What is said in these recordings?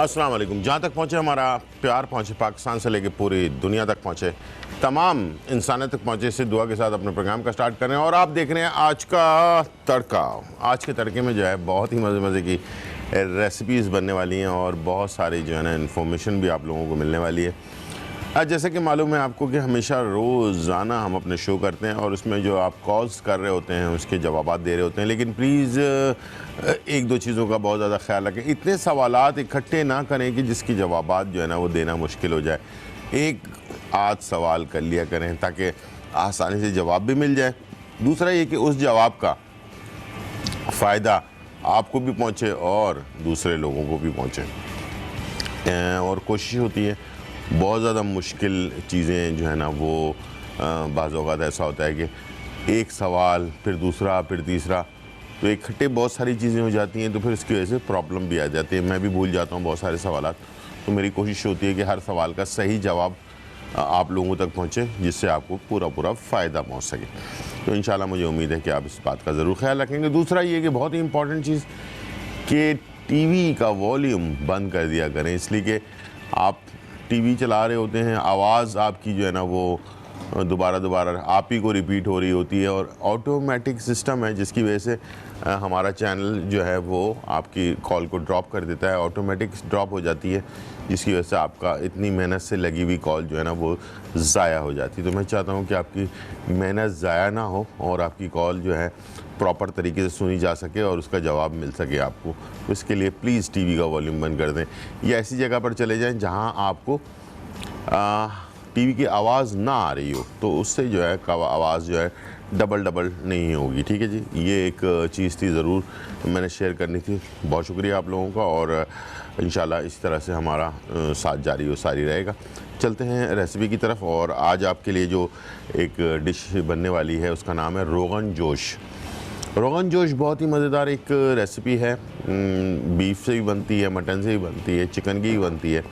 अस्सलाम वालेकुम। जहाँ तक पहुँचे हमारा प्यार पहुँचे, पाकिस्तान से लेकर पूरी दुनिया तक पहुँचे, तमाम इंसानियत तक पहुँचे, इसी दुआ के साथ अपने प्रोग्राम का स्टार्ट कर रहे हैं। और आप देख रहे हैं आज का तड़का। आज के तड़के में जो है बहुत ही मज़े मज़े की रेसिपीज़ बनने वाली हैं और बहुत सारी जो है ना इन्फॉर्मेशन भी आप लोगों को मिलने वाली है। जैसे कि मालूम है आपको कि हमेशा रोज़ाना हम अपने शो करते हैं और उसमें जो आप कॉल्स कर रहे होते हैं उसके जवाबात दे रहे होते हैं, लेकिन प्लीज़ एक दो चीज़ों का बहुत ज़्यादा ख्याल रखें। इतने सवालात इकट्ठे ना करें कि जिसकी जवाबात जो है ना वो देना मुश्किल हो जाए। एक आध सवाल कर लिया करें ताकि आसानी से जवाब भी मिल जाए। दूसरा ये कि उस जवाब का फ़ायदा आपको भी पहुँचे और दूसरे लोगों को भी पहुँचे। और कोशिश होती है बहुत ज़्यादा मुश्किल चीज़ें जो है ना वो बाज़ औक़ात ऐसा होता है कि एक सवाल फिर दूसरा फिर तीसरा, तो इकट्ठे बहुत सारी चीज़ें हो जाती हैं, तो फिर इसकी वजह से प्रॉब्लम भी आ जाती है। मैं भी भूल जाता हूँ बहुत सारे सवालात, तो मेरी कोशिश होती है कि हर सवाल का सही जवाब आप लोगों तक पहुँचे जिससे आपको पूरा फ़ायदा पहुँच सके। तो इंशाल्लाह मुझे उम्मीद है कि आप इस बात का ज़रूर ख्याल रखेंगे। दूसरा ये कि बहुत ही इंपॉर्टेंट चीज़ कि टीवी का वॉल्यूम बंद कर दिया करें, इसलिए कि आप टीवी चला रहे होते हैं, आवाज़ आपकी जो है ना वो दोबारा आप ही को रिपीट हो रही होती है और ऑटोमेटिक सिस्टम है जिसकी वजह से हमारा चैनल जो है वो आपकी कॉल को ड्रॉप कर देता है, ऑटोमेटिक ड्रॉप हो जाती है, जिसकी वजह से आपका इतनी मेहनत से लगी हुई कॉल जो है ना वो ज़ाया हो जाती है। तो मैं चाहता हूँ कि आपकी मेहनत ज़ाया ना हो और आपकी कॉल जो है प्रॉपर तरीके से सुनी जा सके और उसका जवाब मिल सके आपको। तो इसके लिए प्लीज़ टीवी का वॉल्यूम बंद कर दें या ऐसी जगह पर चले जाएं जहां आपको टीवी की आवाज़ ना आ रही हो, तो उससे जो है आवाज़ जो है डबल नहीं होगी। ठीक है जी, ये एक चीज़ थी, ज़रूर मैंने शेयर करनी थी। बहुत शुक्रिया आप लोगों का और इंशाल्लाह इस तरह से हमारा साथ जारी और सारी रहेगा। चलते हैं रेसिपी की तरफ। और आज आपके लिए जो एक डिश बनने वाली है उसका नाम है रोगन जोश। रोगन जोश बहुत ही मज़ेदार एक रेसिपी है। बीफ से भी बनती है, मटन से भी बनती है, चिकन की भी बनती है।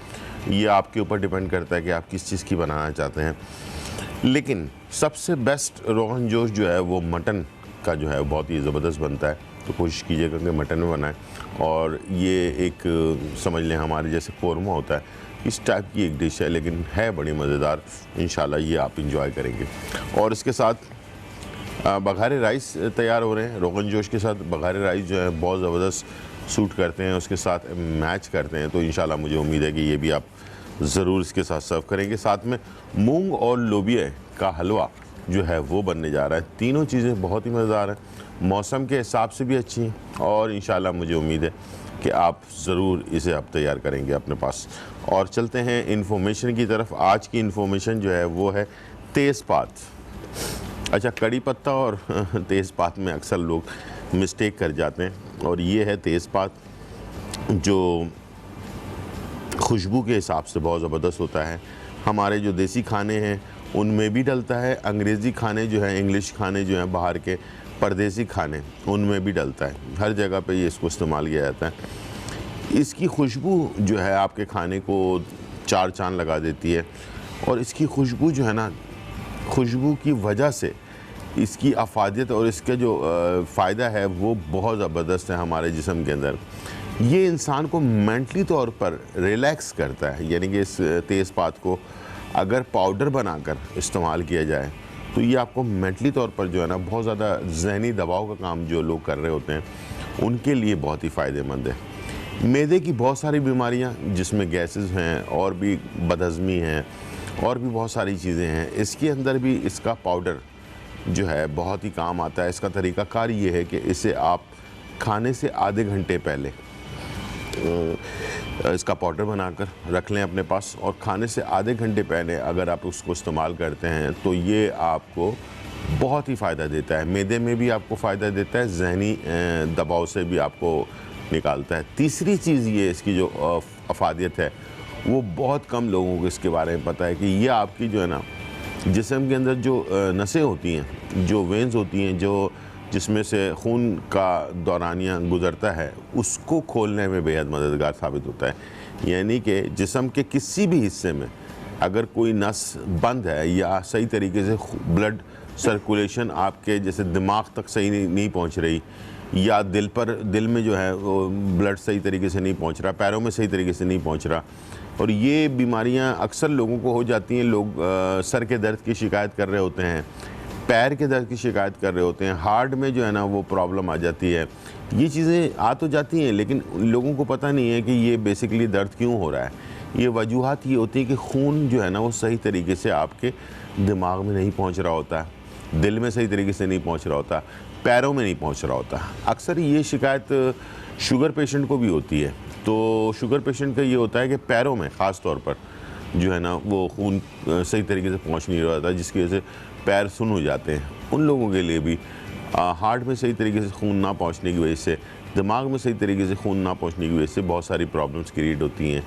ये आपके ऊपर डिपेंड करता है कि आप किस चीज़ की बनाना चाहते हैं, लेकिन सबसे बेस्ट रोगन जोश जो है वो मटन का जो है बहुत ही ज़बरदस्त बनता है। तो कोशिश कीजिएगा कि मटन में बनाएं। और ये एक समझ लें हमारे जैसे कोरमा होता है, इस टाइप की एक डिश है, लेकिन है बड़ी मज़ेदार। इंशाल्लाह ये आप इंजॉय करेंगे। और इसके साथ बघारे राइस तैयार हो रहे हैं। रोगन जोश के साथ बघारे राइस जो है बहुत ज़बरदस्त सूट करते हैं, उसके साथ मैच करते हैं। तो इंशाल्लाह मुझे उम्मीद है कि ये भी आप ज़रूर इसके साथ सर्व करेंगे। साथ में मूंग और लोबिया का हलवा जो है वो बनने जा रहा है। तीनों चीज़ें बहुत ही मज़ेदार हैं, मौसम के हिसाब से भी अच्छी हैं और इंशाल्लाह मुझे उम्मीद है कि आप ज़रूर इसे आप तैयार करेंगे अपने पास। और चलते हैं इन्फॉर्मेशन की तरफ। आज की इन्फॉर्मेशन जो है वो है तेज़पात। अच्छा, कड़ी पत्ता और तेज़पात में अक्सर लोग मिस्टेक कर जाते हैं, और ये है तेज़पात जो खुशबू के हिसाब से बहुत ज़बरदस्त होता है। हमारे जो देसी खाने हैं उनमें भी डलता है, अंग्रेज़ी खाने जो है, इंग्लिश खाने जो हैं, बाहर के परदेसी खाने, उनमें भी डलता है। हर जगह पे ये इसको इस्तेमाल किया जाता है। इसकी खुशबू जो है आपके खाने को चार चाँद लगा देती है, और इसकी खुशबू जो है ना, खुशबू की वजह से इसकी अफादियत और इसका जो फ़ायदा है वो बहुत ज़बरदस्त है हमारे जिस्म के अंदर। ये इंसान को मेंटली तौर पर रिलैक्स करता है, यानी कि इस तेज़पात को अगर पाउडर बनाकर इस्तेमाल किया जाए तो ये आपको मेंटली तौर पर जो है ना बहुत ज़्यादा ज़हनी दबाव का काम जो लोग कर रहे होते हैं उनके लिए बहुत ही फ़ायदेमंद है। मैदे की बहुत सारी बीमारियाँ जिसमें गैसेस हैं और भी बदहज़मी हैं और भी बहुत सारी चीज़ें हैं, इसके अंदर भी इसका पाउडर जो है बहुत ही काम आता है। इसका तरीक़ाकार ये है कि इसे आप खाने से आधे घंटे पहले इसका पाउडर बनाकर रख लें अपने पास, और खाने से आधे घंटे पहले अगर आप उसको इस्तेमाल करते हैं तो ये आपको बहुत ही फ़ायदा देता है। मैदे में भी आपको फ़ायदा देता है, ज़हनी दबाव से भी आपको निकालता है। तीसरी चीज़ ये इसकी जो अफादियत है वो बहुत कम लोगों को इसके बारे में पता है कि ये आपकी जो है ना जिस्म के अंदर जो नसें होती हैं, जो वेंस होती हैं, जो जिसमें से खून का दौरानिया गुज़रता है, उसको खोलने में बेहद मददगार साबित होता है। यानी कि जिस्म के किसी भी हिस्से में अगर कोई नस बंद है या सही तरीके से ब्लड सर्कुलेशन आपके जैसे दिमाग तक सही नहीं पहुंच रही, या दिल में जो है वो ब्लड सही तरीके से नहीं पहुंच रहा, पैरों में सही तरीके से नहीं पहुंच रहा। और ये बीमारियां अक्सर लोगों को हो जाती हैं। लोग सर के दर्द की शिकायत कर रहे होते हैं, पैर के दर्द की शिकायत कर रहे होते हैं, हार्ट में जो है ना वो प्रॉब्लम आ जाती है। ये चीज़ें आ तो जाती हैं, लेकिन लोगों को पता नहीं है कि ये बेसिकली दर्द क्यों हो रहा है। ये वजूहात ये होती है कि खून जो है ना वो सही तरीके से आपके दिमाग में नहीं पहुंच रहा होता, दिल में सही तरीके से नहीं पहुंच रहा होता, पैरों में नहीं पहुंच रहा होता। अक्सर ये शिकायत शुगर पेशेंट को भी होती है। तो शुगर पेशेंट का ये होता है कि पैरों में ख़ास तौर पर जो है ना वो खून सही तरीके से पहुंच नहीं रहा होता, जिसकी वजह से पैर सुन्न हो जाते हैं। उन लोगों के लिए भी हार्ट में सही तरीके से खून ना पहुंचने की वजह से, दिमाग में सही तरीके से खून ना पहुंचने की वजह से बहुत सारी प्रॉब्लम्स क्रिएट होती हैं।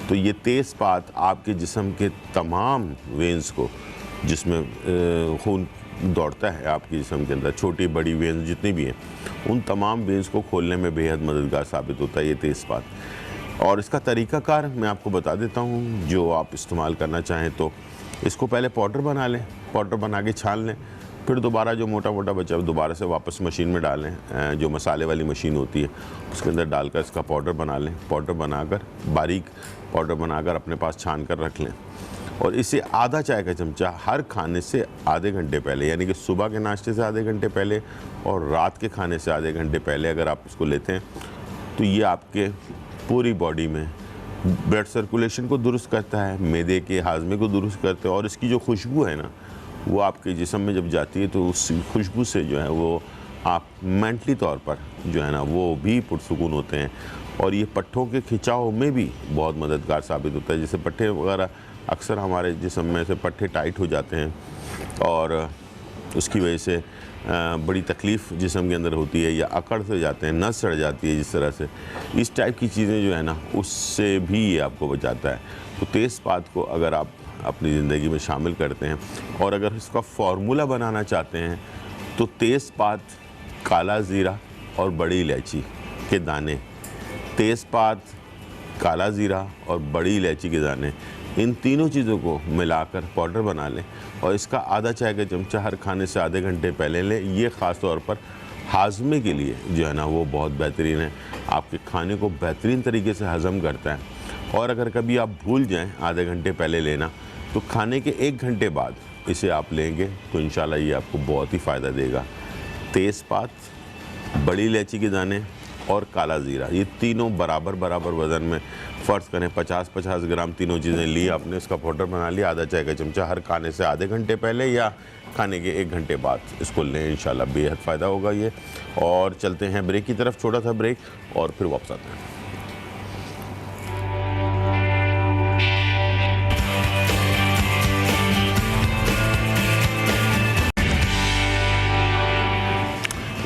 तो ये तेज़पात आपके जिस्म के तमाम वेंस को, जिसमें खून दौड़ता है आपके जिस्म के अंदर, छोटी बड़ी वेंस जितनी भी हैं, उन तमाम वेंस को खोलने में बेहद मददगार साबित होता है ये तेज़पात। और इसका तरीक़ाकार मैं आपको बता देता हूँ, जो आप इस्तेमाल करना चाहें तो इसको पहले पाउडर बना लें, पाउडर बना के छान लें, फिर दोबारा जो मोटा मोटा बचा दोबारा से वापस मशीन में डालें, जो मसाले वाली मशीन होती है उसके अंदर डालकर इसका पाउडर बना लें। पाउडर बनाकर बारीक पाउडर बनाकर अपने पास छान कर रख लें। और इसे आधा चाय का चमचा हर खाने से आधे घंटे पहले, यानी कि सुबह के नाश्ते से आधे घंटे पहले और रात के खाने से आधे घंटे पहले अगर आप इसको लेते हैं तो ये आपके पूरी बॉडी में ब्लड सर्कुलेशन को दुरुस्त करता है, मैदे के हाजमे को दुरुस्त करता है। और इसकी जो खुशबू है ना वो आपके जिस्म में जब जाती है तो उस खुशबू से जो है वो आप मेंटली तौर पर जो है ना वो भी पुरसुकून होते हैं। और ये पट्ठों के खिंचाव में भी बहुत मददगार साबित होता है। जैसे पट्ठे वगैरह अक्सर हमारे जिस्म में से पट्ठे टाइट हो जाते हैं और उसकी वजह से बड़ी तकलीफ़ जिस्म के अंदर होती है, या अकड़ से जाते हैं, नस चढ़ जाती है, जिस तरह से इस टाइप की चीज़ें जो है ना उससे भी ये आपको बचाता है। तो तेज़पात को अगर आप अपनी ज़िंदगी में शामिल करते हैं और अगर इसका फार्मूला बनाना चाहते हैं तो तेज़पात, काला ज़ीरा और बड़ी इलायची के दाने, तेज़पात, काला ज़ीरा और बड़ी इलायची के दाने, इन तीनों चीज़ों को मिलाकर पाउडर बना लें और इसका आधा चाय का चमचा हर खाने से आधे घंटे पहले लें। ये ख़ास तौर पर हाजमे के लिए जो है ना वो बहुत बेहतरीन है, आपके खाने को बेहतरीन तरीके से हज़म करता है। और अगर कभी आप भूल जाएं आधे घंटे पहले लेना तो खाने के 1 घंटे बाद इसे आप लेंगे तो इंशाल्लाह ये आपको बहुत ही फ़ायदा देगा। तेज़पात, बड़ी इलायची के दाने और काला ज़ीरा, ये तीनों बराबर बराबर वज़न में, फ़र्ज़ करें 50-50 ग्राम तीनों चीज़ें ली आपने, इसका पाउडर बना लिया, आधा चाय का चमचा हर खाने से आधे घंटे पहले या खाने के 1 घंटे बाद इसको लें, इंशाल्लाह बेहद फ़ायदा होगा ये। और चलते हैं ब्रेक की तरफ, छोटा सा ब्रेक और फिर वापस आते हैं।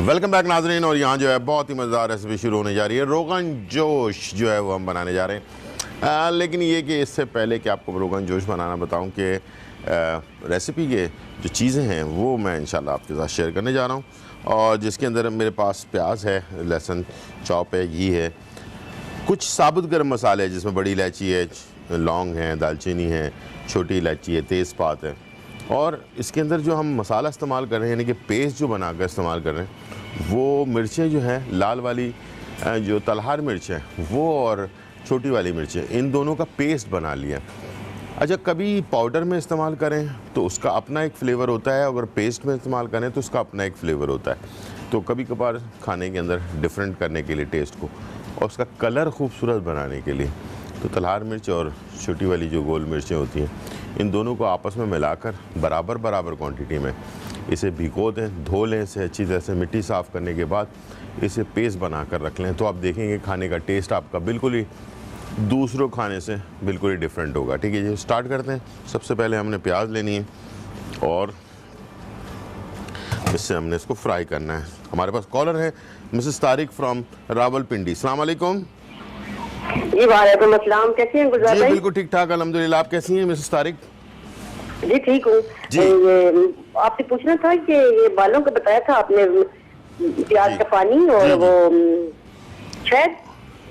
वेलकम बैक नाज़रीन। और यहाँ जो है बहुत ही मज़ेदार रेसिपी शुरू होने जा रही है। रोगन जोश जो है वो हम बनाने जा रहे हैं, लेकिन ये कि इससे पहले कि आपको रोगन जोश बनाना बताऊं कि रेसिपी के जो चीज़ें हैं वो मैं इंशाल्लाह आपके साथ शेयर करने जा रहा हूँ। और जिसके अंदर मेरे पास प्याज है, लहसुन चॉप है, घी है, कुछ साबुत गर्म मसाले हैं जिसमें बड़ी इलायची है, लौंग है, दालचीनी है, छोटी इलायची है, तेज़पात है। और इसके अंदर जो हम मसाला इस्तेमाल कर रहे हैं, यानी कि पेस्ट जो बना कर इस्तेमाल कर रहे हैं, वो मिर्चें जो हैं लाल वाली जो तलहार मिर्च है वो और छोटी वाली मिर्चें, इन दोनों का पेस्ट बना लिया। अच्छा, कभी पाउडर में इस्तेमाल करें तो उसका अपना एक फ़्लेवर होता है, अगर पेस्ट में इस्तेमाल करें तो उसका अपना एक फ़्लेवर होता है। तो कभी कभार खाने के अंदर डिफरेंट करने के लिए टेस्ट को और उसका कलर खूबसूरत बनाने के लिए तो तलहार मिर्च और छोटी वाली जो गोल मिर्चें होती हैं, इन दोनों को आपस में मिलाकर बराबर बराबर क्वांटिटी में इसे भिगो दें, धो लें इसे अच्छी तरह से, मिट्टी साफ़ करने के बाद इसे पेस्ट बना कर रख लें। तो आप देखेंगे खाने का टेस्ट आपका बिल्कुल ही दूसरों खाने से बिल्कुल ही डिफरेंट होगा। ठीक है जी, स्टार्ट करते हैं। सबसे पहले हमने प्याज लेनी है और इससे हमने इसको फ्राई करना है। हमारे पास कॉलर है मिसेस तारिक फ्रॉम रावलपिंडी। अस्सलाम वालेकुम। जी वालेकुम अस्सलाम, कैसी हैं गुलजार जी भाई? बिल्कुल ठीक ठाक अल्हम्दुलिल्लाह। आप कैसी हैं मिसेस तारिक? जी ठीक हूँ। आपसे पूछना था कि ये बालों का बताया था आपने, प्याज का पानी और वो शहद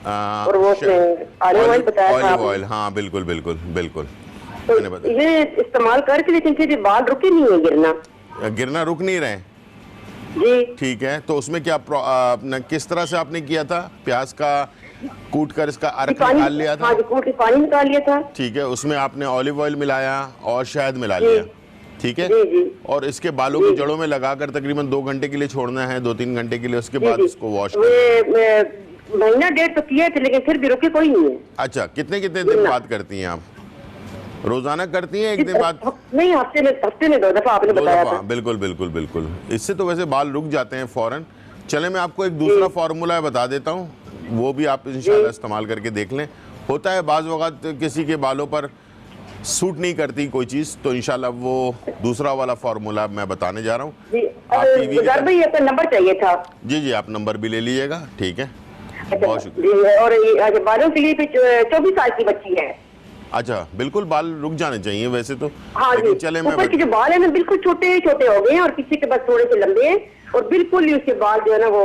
और वो ऑलिव ऑयल बताया था आपने। ऑयल, हाँ बिल्कुल बिल्कुल बिल्कुल। तो ये इस्तेमाल करके, लेकिन फिर बाल रुके नहीं है गिरना। गिरना रुक नहीं रहे? जी ठीक है, तो उसमें क्या किस तरह से आपने किया था? प्याज का कूट कर इसका अर्क पानी, निकाल लिया था? हाँ जी, कूट के पानी निकाल लिया था। ठीक है, उसमें आपने ऑलिव ऑयल मिलाया और शहद मिला जी लिया, ठीक है। जी जी और इसके बालों की जड़ों में लगाकर तकरीबन 2 घंटे के लिए छोड़ना है, 2-3 घंटे के लिए। उसके जी बाद जी। इसको वॉश कर। महीना डेढ़ तो किए थे, लेकिन फिर भी रुके कोई नहीं है। अच्छा, कितने कितने दिन बाद करती हैं आप? रोजाना करती हैं, एक दिन बाद? नहीं, हफ्ते में 2 दफा आपने 2 बताया दफा, था। बिल्कुल बिल्कुल बिल्कुल। इससे तो वैसे बाल रुक जाते हैं फौरन। चले, मैं आपको एक दूसरा फार्मूला बता देता हूँ, वो भी आप इंशाल्लाह इस्तेमाल करके देख लें। होता है बाज़ वक़्त किसी के बालों पर सूट नहीं करती कोई चीज़, तो इंशाल्लाह वो दूसरा वाला फार्मूला मैं बताने जा रहा हूँ। जी, आप टीवी के गुजार भाई, आपका नंबर चाहिए था। जी जी, आप नंबर भी ले लीजिएगा, ठीक है। अच्छा, बहुत शुक्रिया। जी, और ये बालों के लिए 24 साल की बच्ची है। अच्छा, बिल्कुल बाल रुक जाने चाहिए वैसे तो। हाँ जी, लेकिन चले, मैं ऊपर के जो बाल है ना बिल्कुल छोटे छोटे हो गए हैं, और किसी के बस थोड़े से लंबे हैं, और बिल्कुल ही उसके बाल जो है ना वो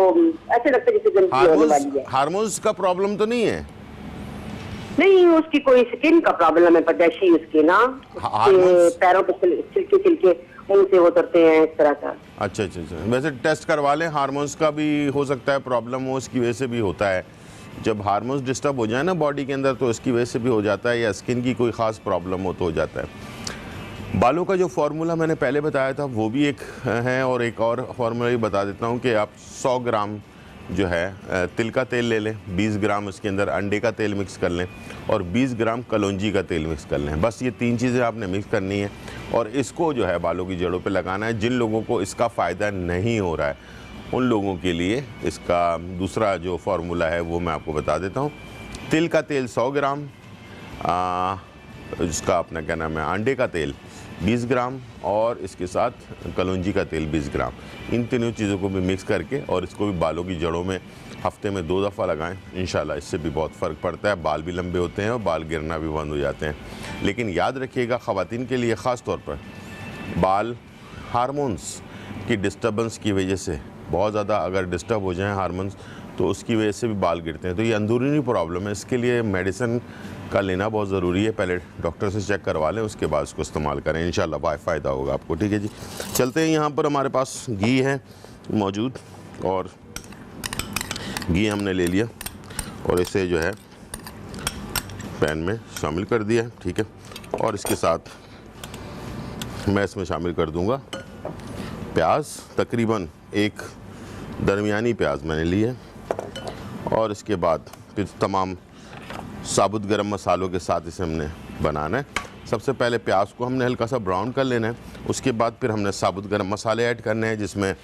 ऐसे लगता है जैसे गंदगी होने वाली है। हार्मोन्स का प्रॉब्लम तो नहीं है? नहीं, उसकी कोई स्किन का प्रॉब्लम है, पैदाइशी उसके ना, उसके पैरों पे छिलके छिलके मुंह से उतरते हैं इस तरह का। अच्छा अच्छा अच्छा, वैसे टेस्ट करवा लें, हार्मोन्स का भी हो सकता है प्रॉब्लम हो, उसकी वजह से भी होता है। जब हार्मोन्स डिस्टर्ब हो जाए ना बॉडी के अंदर, तो इसकी वजह से भी हो जाता है, या स्किन की कोई ख़ास प्रॉब्लम हो तो हो जाता है। बालों का जो फार्मूला मैंने पहले बताया था वो भी एक है, और एक और फार्मूला भी बता देता हूँ कि आप 100 ग्राम जो है तिल का तेल ले लें, 20 ग्राम उसके अंदर अंडे का तेल मिक्स कर लें, और 20 ग्राम कलौंजी का तेल मिक्स कर लें। बस ये 3 चीज़ें आपने मिक्स करनी है, और इसको जो है बालों की जड़ों पे लगाना है। जिन लोगों को इसका फ़ायदा नहीं हो रहा है उन लोगों के लिए इसका दूसरा जो फार्मूला है वो मैं आपको बता देता हूँ। तिल का तेल 100 ग्राम, इसका अपना क्या नाम है, अंडे का तेल 20 ग्राम, और इसके साथ कलौंजी का तेल 20 ग्राम। इन तीनों चीज़ों को भी मिक्स करके और इसको भी बालों की जड़ों में हफ्ते में 2 दफ़ा लगाएं। इंशाल्लाह इससे भी बहुत फ़र्क पड़ता है, बाल भी लंबे होते हैं और बाल गिरना भी बंद हो जाते हैं। लेकिन याद रखिएगा, ख़वातीन के लिए ख़ास तौर पर बाल हार्मोन्स की डिस्टर्बेंस की वजह से बहुत ज़्यादा अगर डिस्टर्ब हो जाएं हार्मोन्स, तो उसकी वजह से भी बाल गिरते हैं। तो ये अंदरूनी प्रॉब्लम है, इसके लिए मेडिसिन का लेना बहुत ज़रूरी है। पहले डॉक्टर से चेक करवा लें, उसके बाद उसको इस्तेमाल करें, इंशाल्लाह फ़ायदा होगा आपको, ठीक है जी। चलते हैं, यहाँ पर हमारे पास घी है मौजूद, और घी हमने ले लिया और इसे जो है पैन में शामिल कर दिया, ठीक है। और इसके साथ मैं इसमें शामिल कर दूँगा प्याज, तकरीबन एक दरमियानी प्याज मैंने ली है, और इसके बाद फिर तमाम साबुत गरम मसालों के साथ इसे हमने बनाना है। सबसे पहले प्याज को हमने हल्का सा ब्राउन कर लेना है, उसके बाद फिर हमने साबुत गरम मसाले ऐड करने हैं, जिसमें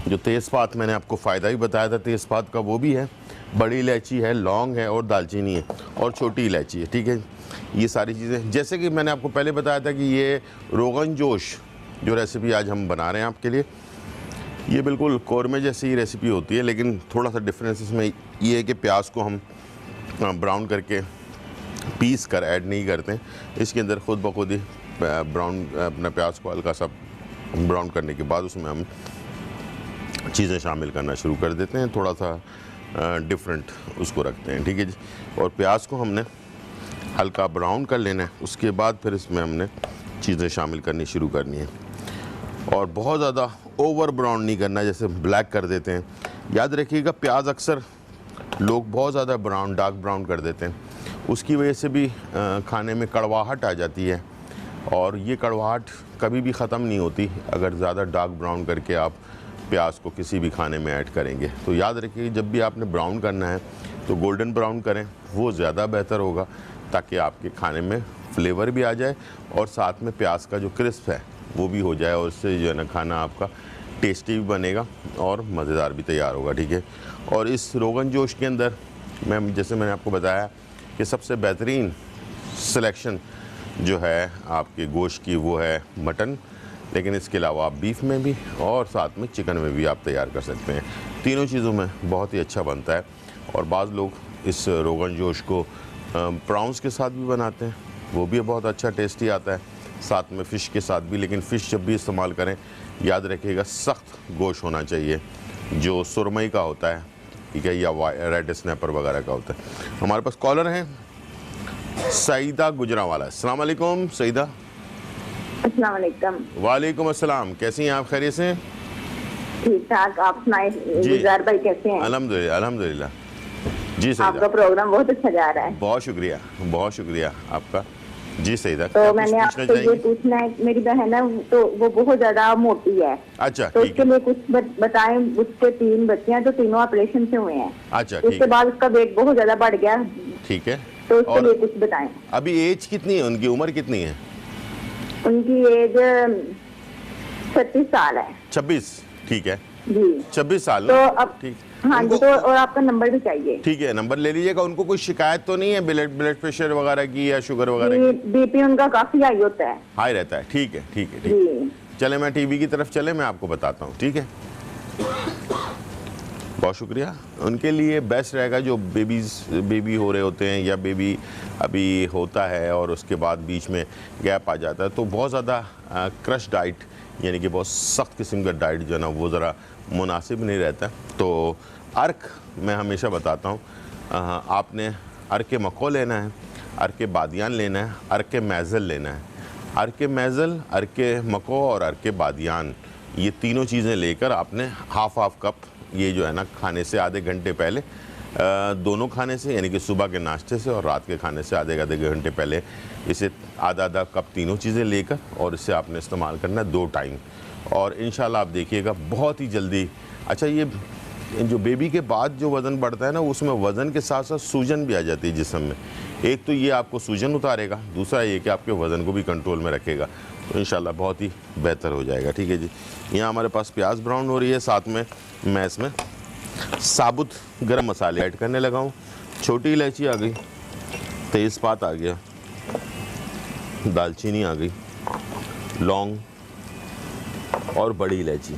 जो तेज़पात मैंने आपको फ़ायदा ही बताया था तेज़पात का, वो भी है, बड़ी इलायची है, लौंग है, और दालचीनी है, और छोटी इलायची है, ठीक है। ये सारी चीज़ें, जैसे कि मैंने आपको पहले बताया था कि ये रोगन जोश जो रेसिपी आज हम बना रहे हैं आपके लिए, ये बिल्कुल कौरमे जैसी ही रेसिपी होती है, लेकिन थोड़ा सा डिफरेंस इसमें ये है कि प्याज को हम ब्राउन करके पीस कर ऐड नहीं करते हैं। इसके अंदर खुद ब खुद ही ब्राउन अपना प्याज को हल्का सा ब्राउन करने के बाद उसमें हम चीज़ें शामिल करना शुरू कर देते हैं, थोड़ा सा डिफरेंट उसको रखते हैं, ठीक है जी। और प्याज को हमने हल्का ब्राउन कर लेना है, उसके बाद फिर इसमें हमने चीज़ें शामिल करनी शुरू करनी है, और बहुत ज़्यादा ओवर ब्राउन नहीं करना है, जैसे ब्लैक कर देते हैं। याद रखिएगा, प्याज अक्सर लोग बहुत ज़्यादा ब्राउन, डार्क ब्राउन कर देते हैं, उसकी वजह से भी खाने में कड़वाहट आ जाती है, और ये कड़वाहट कभी भी ख़त्म नहीं होती अगर ज़्यादा डार्क ब्राउन करके आप प्याज को किसी भी खाने में ऐड करेंगे। तो याद रखिए, जब भी आपने ब्राउन करना है तो गोल्डन ब्राउन करें, वो ज़्यादा बेहतर होगा, ताकि आपके खाने में फ्लेवर भी आ जाए और साथ में प्याज का जो क्रिस्प है वो भी हो जाए, और उससे जो है ना खाना आपका टेस्टी भी बनेगा और मज़ेदार भी तैयार होगा, ठीक है। और इस रोगन जोश के अंदर जैसे मैंने आपको बताया कि सबसे बेहतरीन सिलेक्शन जो है आपके गोश्त की वो है मटन, लेकिन इसके अलावा आप बीफ में भी और साथ में चिकन में भी आप तैयार कर सकते हैं। तीनों चीज़ों में बहुत ही अच्छा बनता है, और बाज़ लोग इस रोगन जोश को प्राउंस के साथ भी बनाते हैं, वो भी बहुत अच्छा टेस्टी आता है, साथ में फ़िश के साथ भी। लेकिन फ़िश जब भी इस्तेमाल करें, याद रखिएगा सख्त गोश्त होना चाहिए, जो सुरमई का होता है, ठीक है, या रेड स्नैपर वगैरह का होता है। हमारे पास कॉलर हैं सईदा गुजरांवाला। अस्सलाम वालेकुम सईदा। अस्सलाम वालेकुम। वालेकुम अस्सलाम, कैसी हैं आप, खैरियत से? ठीक ठाक, आप सुनाए जी। गुलजार भाई कैसे हैं? अल्हम्दुलिल्लाह अल्हम्दुलिल्लाह। जी आपका सईदा, प्रोग्राम बहुत अच्छा जा रहा है। बहुत शुक्रिया आपका। जी सईदा, तो क्या कुछ मैंने पूछना आपसे ये चाहेंगी? पूछना है, मेरी बहन है तो वो बहुत ज्यादा मोटी है, अच्छा तो ठीक उसके है। लिए कुछ बताएं। उसके 3 बच्चे हैं, तो तीनों ऑपरेशन से हुए हैं। अच्छा तो ठीक उसके है। बाद उसका वेट बहुत ज्यादा बढ़ गया, ठीक है। तो उसके और लिए कुछ बताएं। अभी एज कितनी है उनकी, उम्र कितनी है? उनकी एज 36 साल है 26। ठीक है, जी। 26 साल तो ना? अब ठीक। हाँ जी, उनको तो और आपका नंबर भी चाहिए। ठीक है, नंबर ले लीजिएगा। उनको कोई शिकायत तो नहीं है ब्लड प्रेशर वगैरह की या शुगर वगैरह जी, की? बीपी उनका काफी हाई होता है हाई रहता है। ठीक है ठीक है ठीक है। जी। चले मैं टीवी की तरफ चले, मैं आपको बताता हूँ। ठीक है, बहुत शुक्रिया। उनके लिए बेस्ट रहेगा जो बेबी हो रहे होते हैं या बेबी अभी होता है और उसके बाद बीच में गैप आ जाता है, तो बहुत ज़्यादा क्रश डाइट यानी कि बहुत सख्त किस्म का डाइट जो है ना वो ज़रा मुनासिब नहीं रहता। तो अर्क मैं हमेशा बताता हूँ, आपने अर्क मको लेना है, अर्क बादियान लेना है, अर्क मैज़ल लेना है। अर्क मैज़ल, अर्क मको और अर्क बादियान, ये तीनों चीज़ें लेकर आपने हाफ कप, ये जो है ना खाने से आधे घंटे पहले, दोनों खाने से यानी कि सुबह के नाश्ते से और रात के खाने से आधे घंटे पहले इसे आधा कप तीनों चीज़ें लेकर और इसे आपने इस्तेमाल करना है 2 टाइम। और इंशाल्लाह आप देखिएगा बहुत ही जल्दी। अच्छा, ये जो बेबी के बाद जो वज़न बढ़ता है ना, उसमें वज़न के साथ साथ सूजन भी आ जाती है जिस्म में। एक तो ये आपको सूजन उतारेगा, दूसरा ये कि आपके वज़न को भी कंट्रोल में रखेगा, तो इंशाल्लाह बहुत ही बेहतर हो जाएगा। ठीक है जी। यहाँ हमारे पास प्याज ब्राउन हो रही है, साथ में मैं इसमें साबुत गरम मसाले ऐड करने लगा हूँ। छोटी इलायची आ गई, तेज़पात आ गया, दालचीनी आ गई, लौंग और बड़ी इलायची।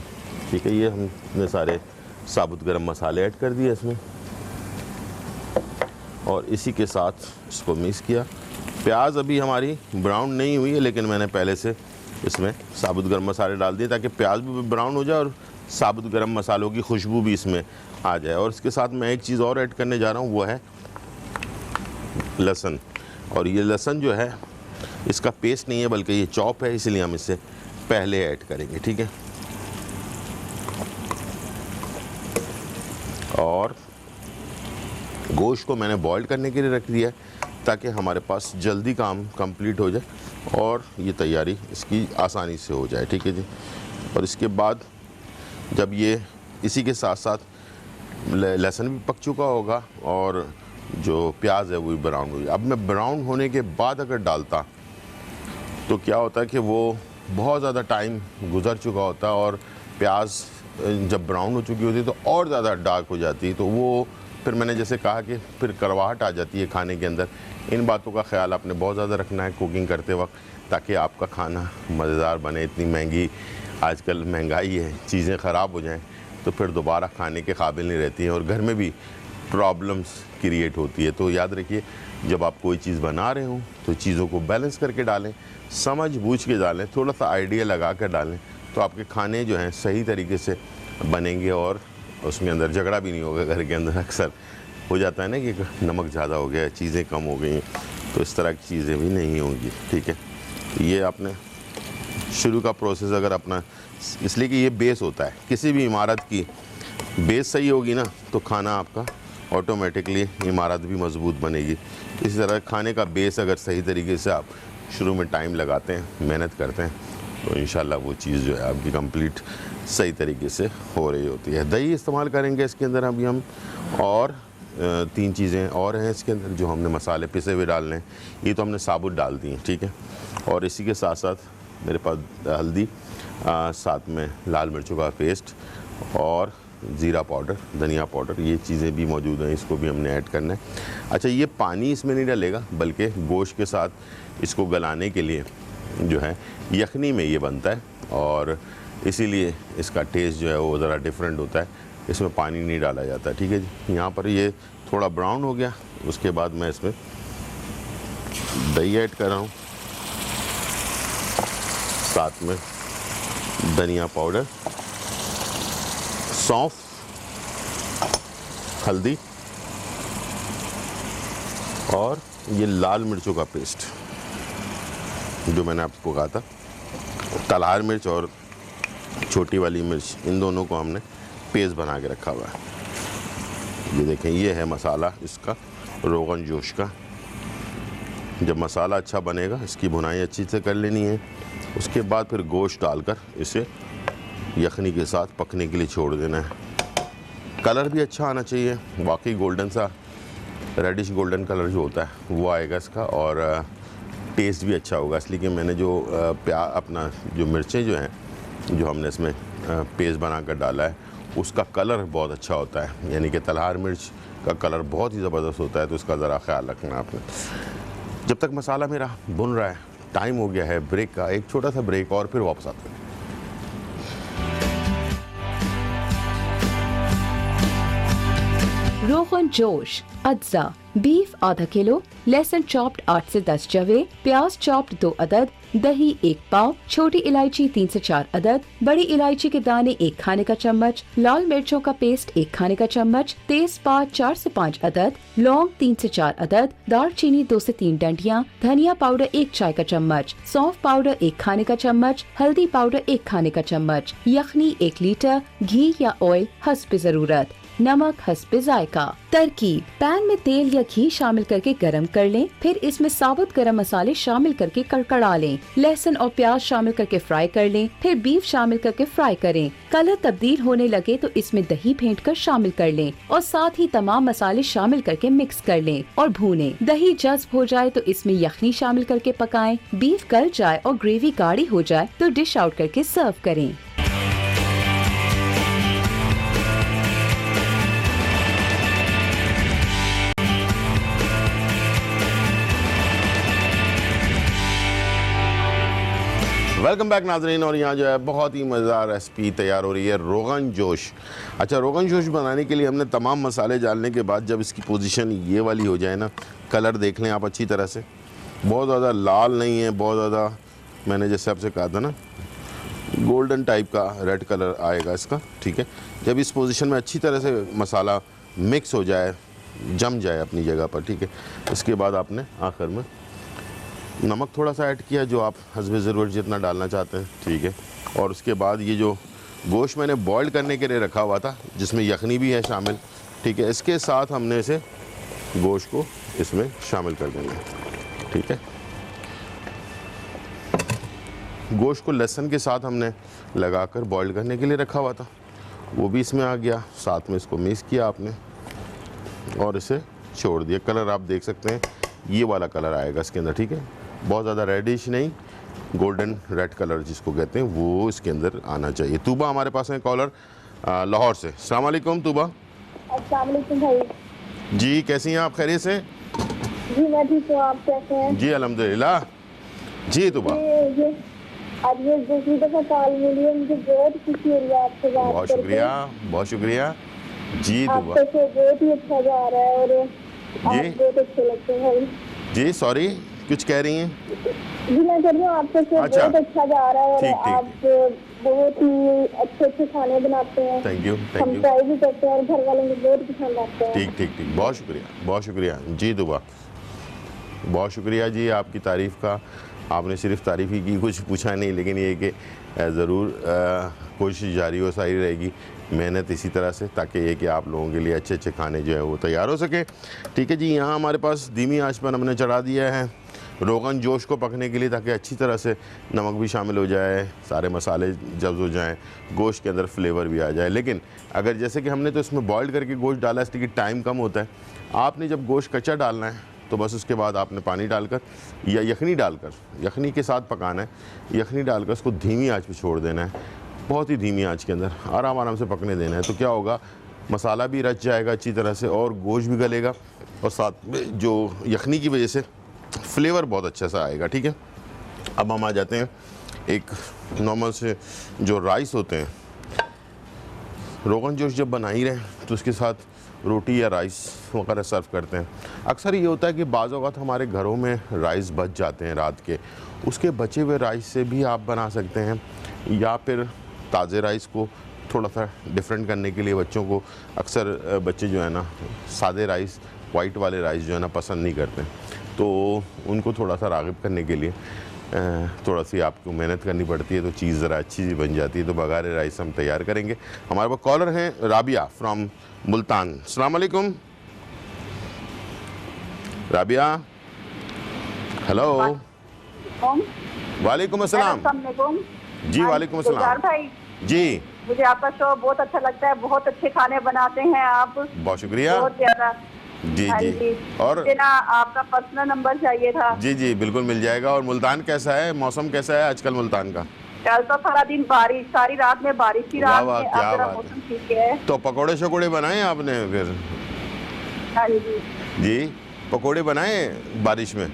ठीक है, ये हमने सारे साबुत गरम मसाले ऐड कर दिए इसमें और इसी के साथ इसको मिक्स किया। प्याज अभी हमारी ब्राउन नहीं हुई है, लेकिन मैंने पहले से इसमें साबुत गरम मसाले डाल दिए ताकि प्याज भी ब्राउन हो जाए और साबुत गरम मसालों की खुशबू भी इसमें आ जाए। और इसके साथ मैं एक चीज़ और ऐड करने जा रहा हूँ, वो है लहसुन। और ये लहसुन जो है इसका पेस्ट नहीं है बल्कि ये चॉप है, इसलिए हम इसे पहले ऐड करेंगे। ठीक है, और गोश्त को मैंने बॉईल करने के लिए रख दिया है ताकि हमारे पास जल्दी काम कंप्लीट हो जाए और ये तैयारी इसकी आसानी से हो जाए। ठीक है जी। और इसके बाद जब ये इसी के साथ साथ लहसुन भी पक चुका होगा और जो प्याज है वो भी ब्राउन हो जाए। अब मैं ब्राउन होने के बाद अगर डालता तो क्या होता है कि वो बहुत ज़्यादा टाइम गुजर चुका होता है और प्याज जब ब्राउन हो चुकी होती है तो और ज़्यादा डार्क हो जाती है, तो वो फिर मैंने जैसे कहा कि फिर कड़वाहट आ जाती है खाने के अंदर। इन बातों का ख्याल आपने बहुत ज़्यादा रखना है कुकिंग करते वक्त ताकि आपका खाना मज़ेदार बने। इतनी महंगी आजकल महंगाई है, चीज़ें ख़राब हो जाएं तो फिर दोबारा खाने के काबिल नहीं रहती हैं और घर में भी प्रॉब्लम्स क्रिएट होती है। तो याद रखिए, जब आप कोई चीज़ बना रहे हों तो चीज़ों को बैलेंस करके डालें, समझ बूझ के डालें, थोड़ा सा आइडिया लगा कर डालें, तो आपके खाने जो हैं सही तरीके से बनेंगे और उसमें अंदर झगड़ा भी नहीं होगा। घर के अंदर अक्सर हो जाता है ना कि नमक ज़्यादा हो गया, चीज़ें कम हो गई, तो इस तरह की चीज़ें भी नहीं होंगी। ठीक है, ये आपने शुरू का प्रोसेस अगर अपना, इसलिए कि ये बेस होता है किसी भी इमारत की। बेस सही होगी ना तो खाना आपका ऑटोमेटिकली इमारत भी मजबूत बनेगी। इसी तरह खाने का बेस अगर सही तरीके से आप शुरू में टाइम लगाते हैं, मेहनत करते हैं, तो इंशाल्लाह वो चीज़ जो है आपकी कंप्लीट सही तरीके से हो रही होती है। दही इस्तेमाल करेंगे इसके अंदर अभी हम, और 3 चीज़ें और हैं इसके अंदर जो हमने मसाले पिसे हुए डालने हैं। ये तो हमने साबुत डाल दिए, ठीक है। और इसी के साथ साथ मेरे पास हल्दी, साथ में लाल मिर्चों का पेस्ट और ज़ीरा पाउडर, धनिया पाउडर, ये चीज़ें भी मौजूद हैं, इसको भी हमने ऐड करना है। अच्छा, ये पानी इसमें नहीं डलेगा बल्कि गोश्त के साथ इसको गलाने के लिए जो है यखनी में ये बनता है और इसीलिए इसका टेस्ट जो है वो ज़रा डिफरेंट होता है, इसमें पानी नहीं डाला जाता। ठीक है जी। यहाँ पर ये थोड़ा ब्राउन हो गया, उसके बाद मैं इसमें दही ऐड कर रहा हूँ, साथ में धनिया पाउडर, सौंफ, हल्दी और ये लाल मिर्चों का पेस्ट जो मैंने आपको कहा था, तलवार मिर्च और छोटी वाली मिर्च, इन दोनों को हमने पेस्ट बना के रखा हुआ है। ये देखें, ये है मसाला इसका रोगन जोश का। जब मसाला अच्छा बनेगा, इसकी भुनाई अच्छी से कर लेनी है। उसके बाद फिर गोश्त डालकर इसे यखनी के साथ पकने के लिए छोड़ देना है। कलर भी अच्छा आना चाहिए, वाकई गोल्डन सा रेडिश गोल्डन कलर जो होता है वो आएगा इसका, और टेस्ट भी अच्छा होगा। इसलिए कि मैंने जो अपना जो मिर्चें जो हैं, जो हमने इसमें पेस्ट बना कर डाला है, उसका कलर बहुत अच्छा होता है। यानी कि तलहार मिर्च का कलर बहुत ही ज़बरदस्त होता है, तो इसका ज़रा ख्याल रखना आपने। जब तक मसाला मेरा भुन रहा है, टाइम हो गया है ब्रेक का, एक छोटा सा ब्रेक और फिर वापस आते हैं। रोगन जोश, अज्जा, बीफ आधा किलो, लहसुन चॉप्ड 8 से 10 जवे, प्याज चॉप्ड 2 अदद, दही 1 पाव, छोटी इलायची 3 से 4 अदद, बड़ी इलायची के दाने 1 खाने का चम्मच, लाल मिर्चों का पेस्ट 1 खाने का चम्मच, तेजपात 4 से 5 अदद, लौंग 3 से 4 अदद, दालचीनी 2 से 3 डंडियां, धनिया पाउडर 1 चाय का चम्मच, सौंफ पाउडर 1 खाने का चम्मच, हल्दी पाउडर 1 खाने का चम्मच, यखनी 1 लीटर, घी या ऑयल हस्ब जरूरत, नमक हस्ब जायका। तरकीब: पैन में तेल या घी शामिल करके गरम कर लें, फिर इसमें साबुत गरम मसाले शामिल करके कड़कड़ा लें। लहसुन और प्याज शामिल करके फ्राई कर लें, फिर बीफ शामिल करके फ्राई करें। कलर तब्दील होने लगे तो इसमें दही फेंट कर शामिल कर लें और साथ ही तमाम मसाले शामिल करके मिक्स कर लें और भूनें। दही जज्ब हो जाए तो इसमें यखनी शामिल करके पकाएं। बीफ गल जाए और ग्रेवी गाढ़ी हो जाए तो डिश आउट करके सर्व करें। वेलकम बैक नाजरीन, और यहाँ जो है बहुत ही मज़ेदार रेसिपी तैयार हो रही है, रोगन जोश। अच्छा, रोगन जोश बनाने के लिए हमने तमाम मसाले डालने के बाद जब इसकी पोजीशन ये वाली हो जाए ना, कलर देख लें आप अच्छी तरह से, बहुत ज़्यादा लाल नहीं है, बहुत ज़्यादा, मैंने जैसे आपसे कहा था ना, गोल्डन टाइप का रेड कलर आएगा इसका। ठीक है, जब इस पोजीशन में अच्छी तरह से मसाला मिक्स हो जाए, जम जाए अपनी जगह पर, ठीक है, इसके बाद आपने आखिर में नमक थोड़ा सा ऐड किया, जो आप हस्बे ज़रूरत जितना डालना चाहते हैं। ठीक है, और उसके बाद ये जो गोश्त मैंने बॉईल करने के लिए रखा हुआ था, जिसमें यखनी भी है शामिल, ठीक है, इसके साथ हमने इसे गोश्त को इसमें शामिल कर देंगे। ठीक है, गोश्त को लहसुन के साथ हमने लगाकर बॉईल करने के लिए रखा हुआ था, वो भी इसमें आ गया। साथ में इसको मिक्स किया आपने और इसे छोड़ दिया। कलर आप देख सकते हैं, ये वाला कलर आएगा इसके अंदर। ठीक है, बहुत ज़्यादा रेडिश नहीं, गोल्डन रेड कलर जिसको कहते हैं वो इसके अंदर आना चाहिए। तूबा हमारे पास है कॉलर लाहौर से। अस्सलाम वालेकुम तूबा। अस्सलाम वालेकुम भाई जी, कैसी हैं आप? खैरियत से? जी मैं ठीक हूँ, आप कैसे हैं? जी अल्हम्दुलिल्लाह। जी तूबा, आज ये दूसरी दफ़ा कॉल मिली है, मुझे बहुत खुशी हो रही है आपसे बात बहुत करके। शुक्रिया, बहुत शुक्रिया। जी तूबा आपका शो बहुत ही अच्छा जा रहा है और आप बहुत अच्छे लगते हैं भाई। जी, सॉरी कुछ कह रही हैं? जी मैं कह रही हूँ आपका शो अच्छा। बहुत अच्छा जा रहा है और ठीक, ठीक, आप बहुत ही अच्छे अच्छे खाने बनाते हैं। थैंक यू, हम थैंक यू। ट्राई भी करते हैं और घर वालों को बहुत पसंद आते हैं। ठीक ठीक ठीक, बहुत शुक्रिया, बहुत शुक्रिया। जी दुआ, बहुत शुक्रिया जी आपकी तारीफ़ का। आपने सिर्फ तारीफ़ ही की, कुछ पूछा नहीं, लेकिन ये कि ज़रूर कोशिश जारी हो सारी रहेगी, मेहनत इसी तरह से, ताकि ये कि आप लोगों के लिए अच्छे अच्छे खाने जो है वो तैयार हो सके। ठीक है जी, यहाँ हमारे पास धीमी आंच पर हमने चढ़ा दिया है रोगन जोश को पकने के लिए, ताकि अच्छी तरह से नमक भी शामिल हो जाए, सारे मसाले जब्ज़ हो जाएं, गोश्त के अंदर फ्लेवर भी आ जाए। लेकिन अगर जैसे कि हमने तो इसमें बॉइल्ड करके गोश्त डाला, इसलिए कि टाइम कम होता है, आपने जब गोश्त कच्चा डालना है तो बस उसके बाद आपने पानी डालकर या यखनी डालकर, यखनी के साथ पकाना है, यखनी डालकर उसको धीमी आंच पे छोड़ देना है, बहुत ही धीमी आंच के अंदर आराम आराम से पकने देना है। तो क्या होगा, मसाला भी रच जाएगा अच्छी तरह से और गोश्त भी गलेगा, और साथ में जो यखनी की वजह से फ्लेवर बहुत अच्छा सा आएगा। ठीक है, अब हम आ जाते हैं एक नॉर्मल से जो राइस होते हैं, रोगन जोश जब बना ही रहे तो उसके साथ रोटी या राइस वगैरह सर्व करते हैं। अक्सर ये होता है कि बाज़ औक़ात हमारे घरों में राइस बच जाते हैं रात के, उसके बचे हुए राइस से भी आप बना सकते हैं, या फिर ताज़े राइस को थोड़ा सा डिफरेंट करने के लिए बच्चों को, अक्सर बच्चे जो है ना सादे राइस, वाइट वाले राइस जो है ना पसंद नहीं करते, तो उनको थोड़ा सा राग़िब करने के लिए थोड़ा सी आपको मेहनत करनी पड़ती है तो चीज़ ज़रा अच्छी सी बन जाती है। तो बघारे राइस हम तैयार करेंगे। हमारे पास कॉलर हैं राबिया फ्रॉम मुल्तान। अस्सलाम वालेकुम राबिया। हेलो। वालेकुम अस्सलाम। जी वालेकुम अस्सलाम। भाई जी मुझे आपका शो बहुत अच्छा लगता है, बहुत अच्छे खाने बनाते हैं आप। बहुत शुक्रिया। बहुत ज्यादा। जी हाँ जी। और मुझे ना आपका पर्सनल नंबर चाहिए था। जी जी बिल्कुल मिल जाएगा। और मुल्तान कैसा है, मौसम कैसा है आजकल मुल्तान का? कल तो सारा दिन बारिश, सारी रात में बारिश थी, वाह रात वाह, में क्या अब जरा बात मौसम ठीक है। तो पकोड़े शकोड़े बनाए आपने फिर? हाँ जी। जी पकोड़े बनाए बारिश में?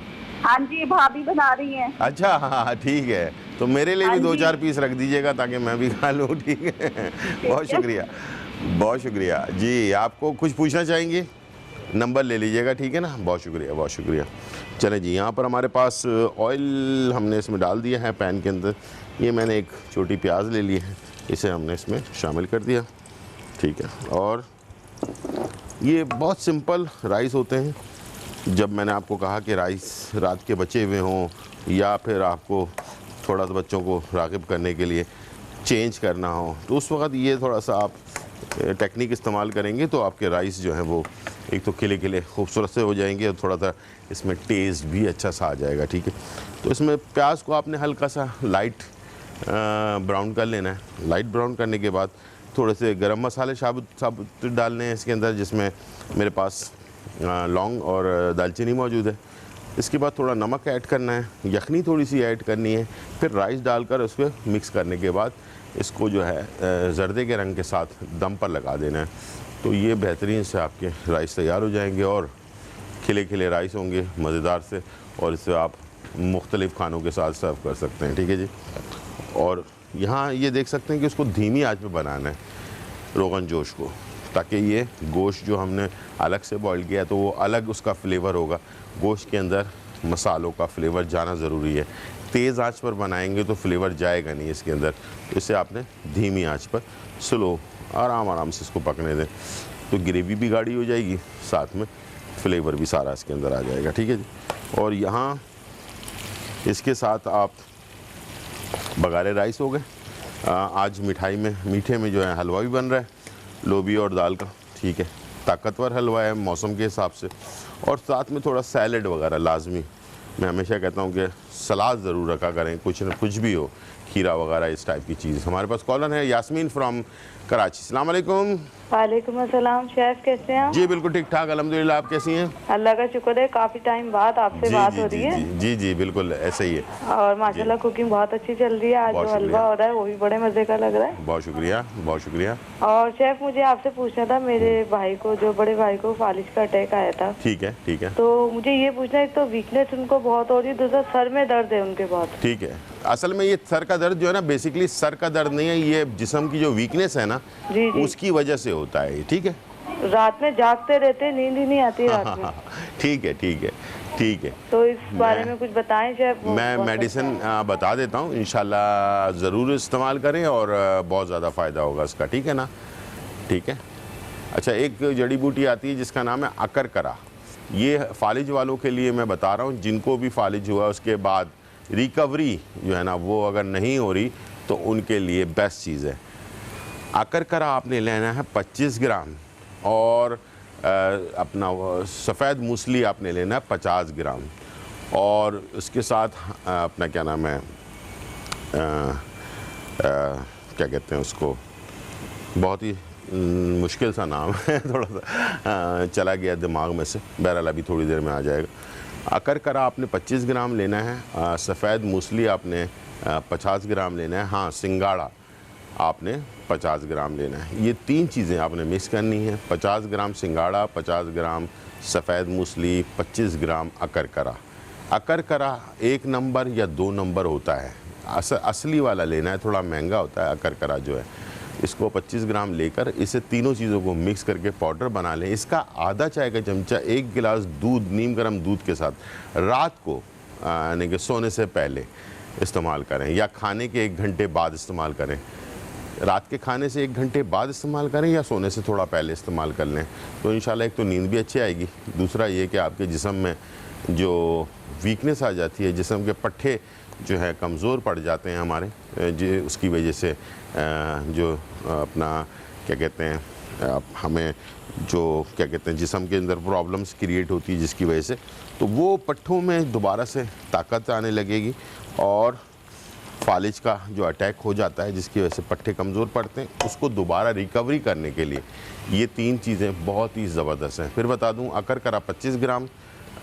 हाँ जी, भाभी बना रही हैं। अच्छा हाँ ठीक है। तो मेरे लिए भी हाँ दो जी। चार पीस रख दीजिएगा ताकि मैं भी खा लूँ। ठीक है बहुत शुक्रिया, बहुत शुक्रिया। जी आपको कुछ पूछना चाहेंगे? नंबर ले लीजिएगा, ठीक है ना। बहुत शुक्रिया, बहुत शुक्रिया। चलें जी, यहाँ पर हमारे पास ऑयल हमने इसमें डाल दिया है पैन के अंदर। ये मैंने एक छोटी प्याज ले ली है, इसे हमने इसमें शामिल कर दिया, ठीक है। और ये बहुत सिंपल राइस होते हैं। जब मैंने आपको कहा कि राइस रात के बचे हुए हों या फिर आपको थोड़ा सा बच्चों को राग़िब करने के लिए चेंज करना हो, तो उस वक़्त ये थोड़ा सा आप टेक्निक इस्तेमाल करेंगे तो आपके राइस जो हैं वो एक तो खिले खिले खूबसूरत से हो जाएंगे और थोड़ा सा इसमें टेस्ट भी अच्छा सा आ जाएगा, ठीक है। तो इसमें प्याज को आपने हल्का सा लाइट ब्राउन कर लेना है। लाइट ब्राउन करने के बाद थोड़े से गरम मसाले साबुत डालने हैं इसके अंदर, जिसमें मेरे पास लौंग और दालचीनी मौजूद है। इसके बाद थोड़ा नमक ऐड करना है, यखनी थोड़ी सी ऐड करनी है, फिर राइस डालकर उस पर मिक्स करने के बाद इसको जो है जर्दे के रंग के साथ दम पर लगा देना है। तो ये बेहतरीन से आपके राइस तैयार हो जाएंगे और खिले खिले राइस होंगे मज़ेदार से, और इसे आप मुख्तलिफ़ खानों के साथ सर्व कर सकते हैं, ठीक है जी। और यहाँ ये देख सकते हैं कि उसको धीमी आंच पे बनाना है रोगन जोश को, ताकि ये गोश्त जो हमने अलग से बॉईल किया तो वो अलग उसका फ्लेवर होगा। गोश्त के अंदर मसालों का फ्लेवर जाना ज़रूरी है। तेज़ आंच पर बनाएंगे तो फ्लेवर जाएगा नहीं इसके अंदर, तो इसे आपने धीमी आंच पर स्लो आराम आराम से इसको पकने दें, तो ग्रेवी भी गाढ़ी हो जाएगी, साथ में फ्लेवर भी सारा इसके अंदर आ जाएगा, ठीक है जी। और यहाँ इसके साथ आप बघारे राइस हो गए। आज मीठे में जो है हलवा भी बन रहा है, लोबी और दाल का, ठीक है। ताकतवर हलवा है मौसम के हिसाब से, और साथ में थोड़ा सैलड वगैरह लाजमी। मैं हमेशा कहता हूँ कि सलाद ज़रूर रखा करें, कुछ न कुछ भी हो, खीरा वगैरह इस टाइप की चीज़। हमारे पास कॉलर है यास्मीन फ्रॉम कराची। अस्सलाम वालेकुम। वालेकुम अस्सलाम। शेफ कैसे हैं? जी बिल्कुल ठीक ठाक अल्हम्दुलिल्लाह, आप कैसी हैं? अल्लाह का शुक्र है, काफ़ी टाइम बाद आपसे बात हो रही है। जी जी बिल्कुल ऐसे ही है। और माशाल्लाह कुकिंग बहुत अच्छी चल रही है। आज जो हलवा हो रहा है वो भी बड़े मज़े का लग रहा है। बहुत शुक्रिया, बहुत शुक्रिया। और शेफ मुझे आपसे पूछना था, मेरे भाई को, जो बड़े भाई को फालिज का अटैक आया था। ठीक है, ठीक है। तो मुझे ये पूछना है, एक तो वीकनेस उनको बहुत हो रही है, दूसरा सर में दर्द है उनके बहुत। ठीक है। असल में ये सर का दर्द जो है ना, बेसिकली सर का दर्द नहीं है, ये जिस्म की जो वीकनेस है ना, जी जी, उसकी वजह से होता है, ठीक है। रात में जागते रहते, नींद ही नहीं आती रात में। ठीक है, ठीक है, ठीक है। तो इस बारे में कुछ बताएं शेफ। मैं मेडिसिन बता देता हूँ, इंशाल्लाह ज़रूर इस्तेमाल करें और बहुत ज़्यादा फ़ायदा होगा इसका, ठीक है ना। ठीक है। अच्छा, एक जड़ी बूटी आती है जिसका नाम है अकरकरा। ये फालिज वालों के लिए मैं बता रहा हूँ, जिनको भी फालिज हुआ उसके बाद रिकवरी जो है ना वो अगर नहीं हो रही तो उनके लिए बेस्ट चीज़ है। अकरकरा आपने लेना है 25 ग्राम, और अपना सफ़ेद मूसली आपने लेना है 50 ग्राम, और उसके साथ अपना क्या नाम है, क्या कहते हैं उसको, बहुत ही मुश्किल सा नाम है, थोड़ा सा चला गया दिमाग में से, बहरहाल अभी थोड़ी देर में आ जाएगा। अकरकरा आपने 25 ग्राम लेना है, सफ़ेद मूसली आपने 50 ग्राम लेना है, हाँ सिंगाड़ा आपने 50 ग्राम लेना है। ये तीन चीज़ें आपने मिक्स करनी है, 50 ग्राम सिंगाड़ा, 50 ग्राम सफ़ेद मूसली, 25 ग्राम अकरकरा। अकरकरा 1 नंबर या 2 नंबर होता है, असली वाला लेना है, थोड़ा महंगा होता है अकरकरा जो है। इसको 25 ग्राम लेकर इसे तीनों चीज़ों को मिक्स करके पाउडर बना लें। इसका आधा चाय का चमचा 1 गिलास दूध, नीम गर्म दूध के साथ रात को यानी कि सोने से पहले इस्तेमाल करें, या खाने के 1 घंटे बाद इस्तेमाल करें। रात के खाने से 1 घंटे बाद इस्तेमाल करें या सोने से थोड़ा पहले इस्तेमाल कर लें, तो इंशाल्लाह एक तो नींद भी अच्छी आएगी, दूसरा ये कि आपके जिस्म में जो वीकनेस आ जाती है, जिस्म के पट्टे जो है कमज़ोर पड़ जाते हैं हमारे, जो उसकी वजह से जो अपना क्या कहते हैं हमें जो क्या कहते हैं जिस्म के अंदर प्रॉब्लम्स क्रिएट होती है जिसकी वजह से, तो वो पट्ठों में दोबारा से ताकत आने लगेगी और फालिज का जो अटैक हो जाता है जिसकी वजह से पट्ठे कमज़ोर पड़ते हैं, उसको दोबारा रिकवरी करने के लिए ये 3 चीज़ें बहुत ही ज़बरदस्त हैं। फिर बता दूं, अकर करा 25 ग्राम,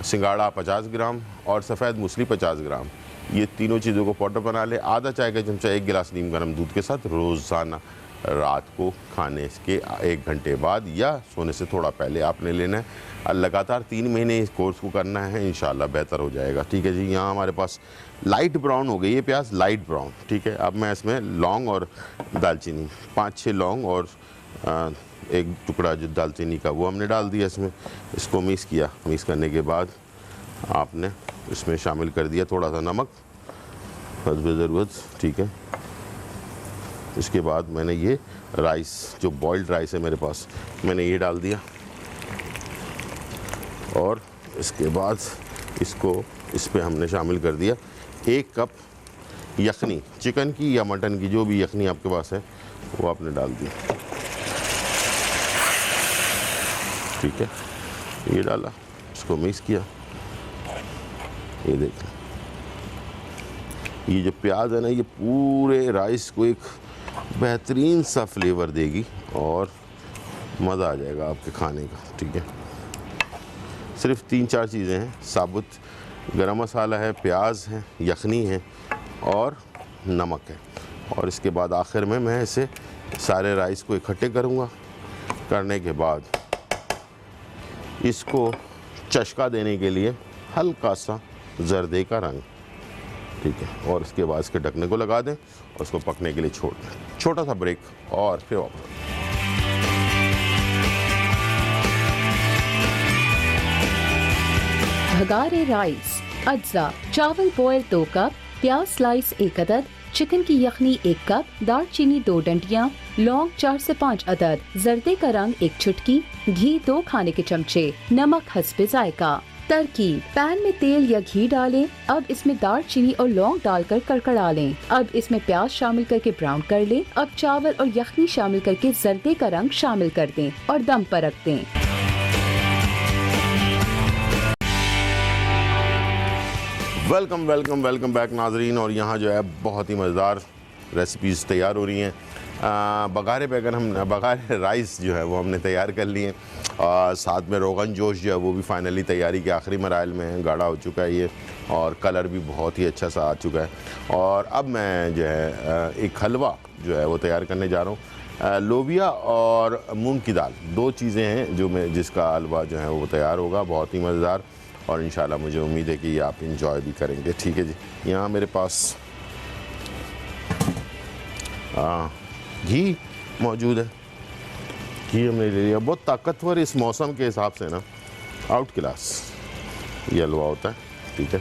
सिंगाड़ा 50 ग्राम और सफ़ेद मूसली 50 ग्राम, ये तीनों चीज़ों को पाउडर बना ले। आधा चाय का चमचा 1 गिलास नीम गर्म दूध के साथ रोज़ाना रात को खाने के 1 घंटे बाद या सोने से थोड़ा पहले आपने लेना है। लगातार 3 महीने इस कोर्स को करना है, इंशाल्लाह बेहतर हो जाएगा। ठीक है जी। यहाँ हमारे पास लाइट ब्राउन हो गई है प्याज, लाइट ब्राउन। ठीक है, अब मैं इसमें लौंग और दालचीनी 5-6 लौंग और 1 टुकड़ा जो दालचीनी का वो हमने डाल दिया इसमें। इसको मिक्स किया। मिक्स करने के बाद आपने इसमें शामिल कर दिया थोड़ा सा नमक हस्बे ज़रूरत। ठीक है, इसके बाद मैंने ये राइस, जो बॉइल्ड राइस है मेरे पास, मैंने ये डाल दिया और इसके बाद इसको इस पे हमने शामिल कर दिया 1 कप यखनी, चिकन की या मटन की, जो भी यखनी आपके पास है वो आपने डाल दी। ठीक है, ये डाला, इसको मिक्स किया। ये देखिए, ये जो प्याज है ना, ये पूरे राइस को एक बेहतरीन सा फ्लेवर देगी और मज़ा आ जाएगा आपके खाने का। ठीक है, सिर्फ 3-4 चीज़ें हैं, साबुत गरम मसाला है, प्याज है, यखनी है और नमक है। और इसके बाद आखिर में मैं इसे सारे राइस को इकट्ठे करूँगा। करने के बाद इसको चस्का देने के लिए हल्का सा जर्दे का रंग। ठीक है, और इसके बाद इसके ढकने को लगा दें और उसको पकने के लिए छोड़ दें। छोटा सा ब्रेक और फिर वापस। भगारे राइस, अज्जा, चावल बॉयल 2 कप, प्याज स्लाइस 1 अदद, चिकन की यखनी 1 कप, दालचीनी 2 डंडियां, लौंग 4 से 5 अदद, जर्दे का रंग 1 चुटकी, घी 2 खाने के चमचे, नमक हस्बे जायका। तरकीब: पैन में तेल या घी डालें। अब इसमें दालचीनी और लौंग डालकर कड़कड़ा लें। अब इसमें प्याज शामिल करके ब्राउन कर लें। अब चावल और यखनी शामिल करके जर्दे का रंग शामिल कर दें और दम पर रख दें। वेलकम वेलकम वेलकम बैक नाजरीन। और यहाँ जो है बहुत ही मज़ेदार रेसिपीज़ तैयार हो रही हैं। बघारे बैगन, हम बघारे राइस जो है वो हमने तैयार कर लिए हैं। साथ में रोगन जोश जो है वो भी फाइनली तैयारी के आखिरी मराइल में है, गाढ़ा हो चुका है ये और कलर भी बहुत ही अच्छा सा आ चुका है। और अब मैं जो है एक हलवा जो है वो तैयार करने जा रहा हूँ। लोबिया और मूंग की दाल 2 चीज़ें हैं जो मैं जिसका हलवा जो है वो तैयार होगा, बहुत ही मज़ेदार, और इंशाल्लाह मुझे उम्मीद है कि ये आप इंजॉय भी करेंगे। ठीक है जी। यहाँ मेरे पास घी मौजूद है। घी हमने ले लिया, बहुत ताकतवर इस मौसम के हिसाब से ना आउट क्लास ये हलवा होता है। ठीक है,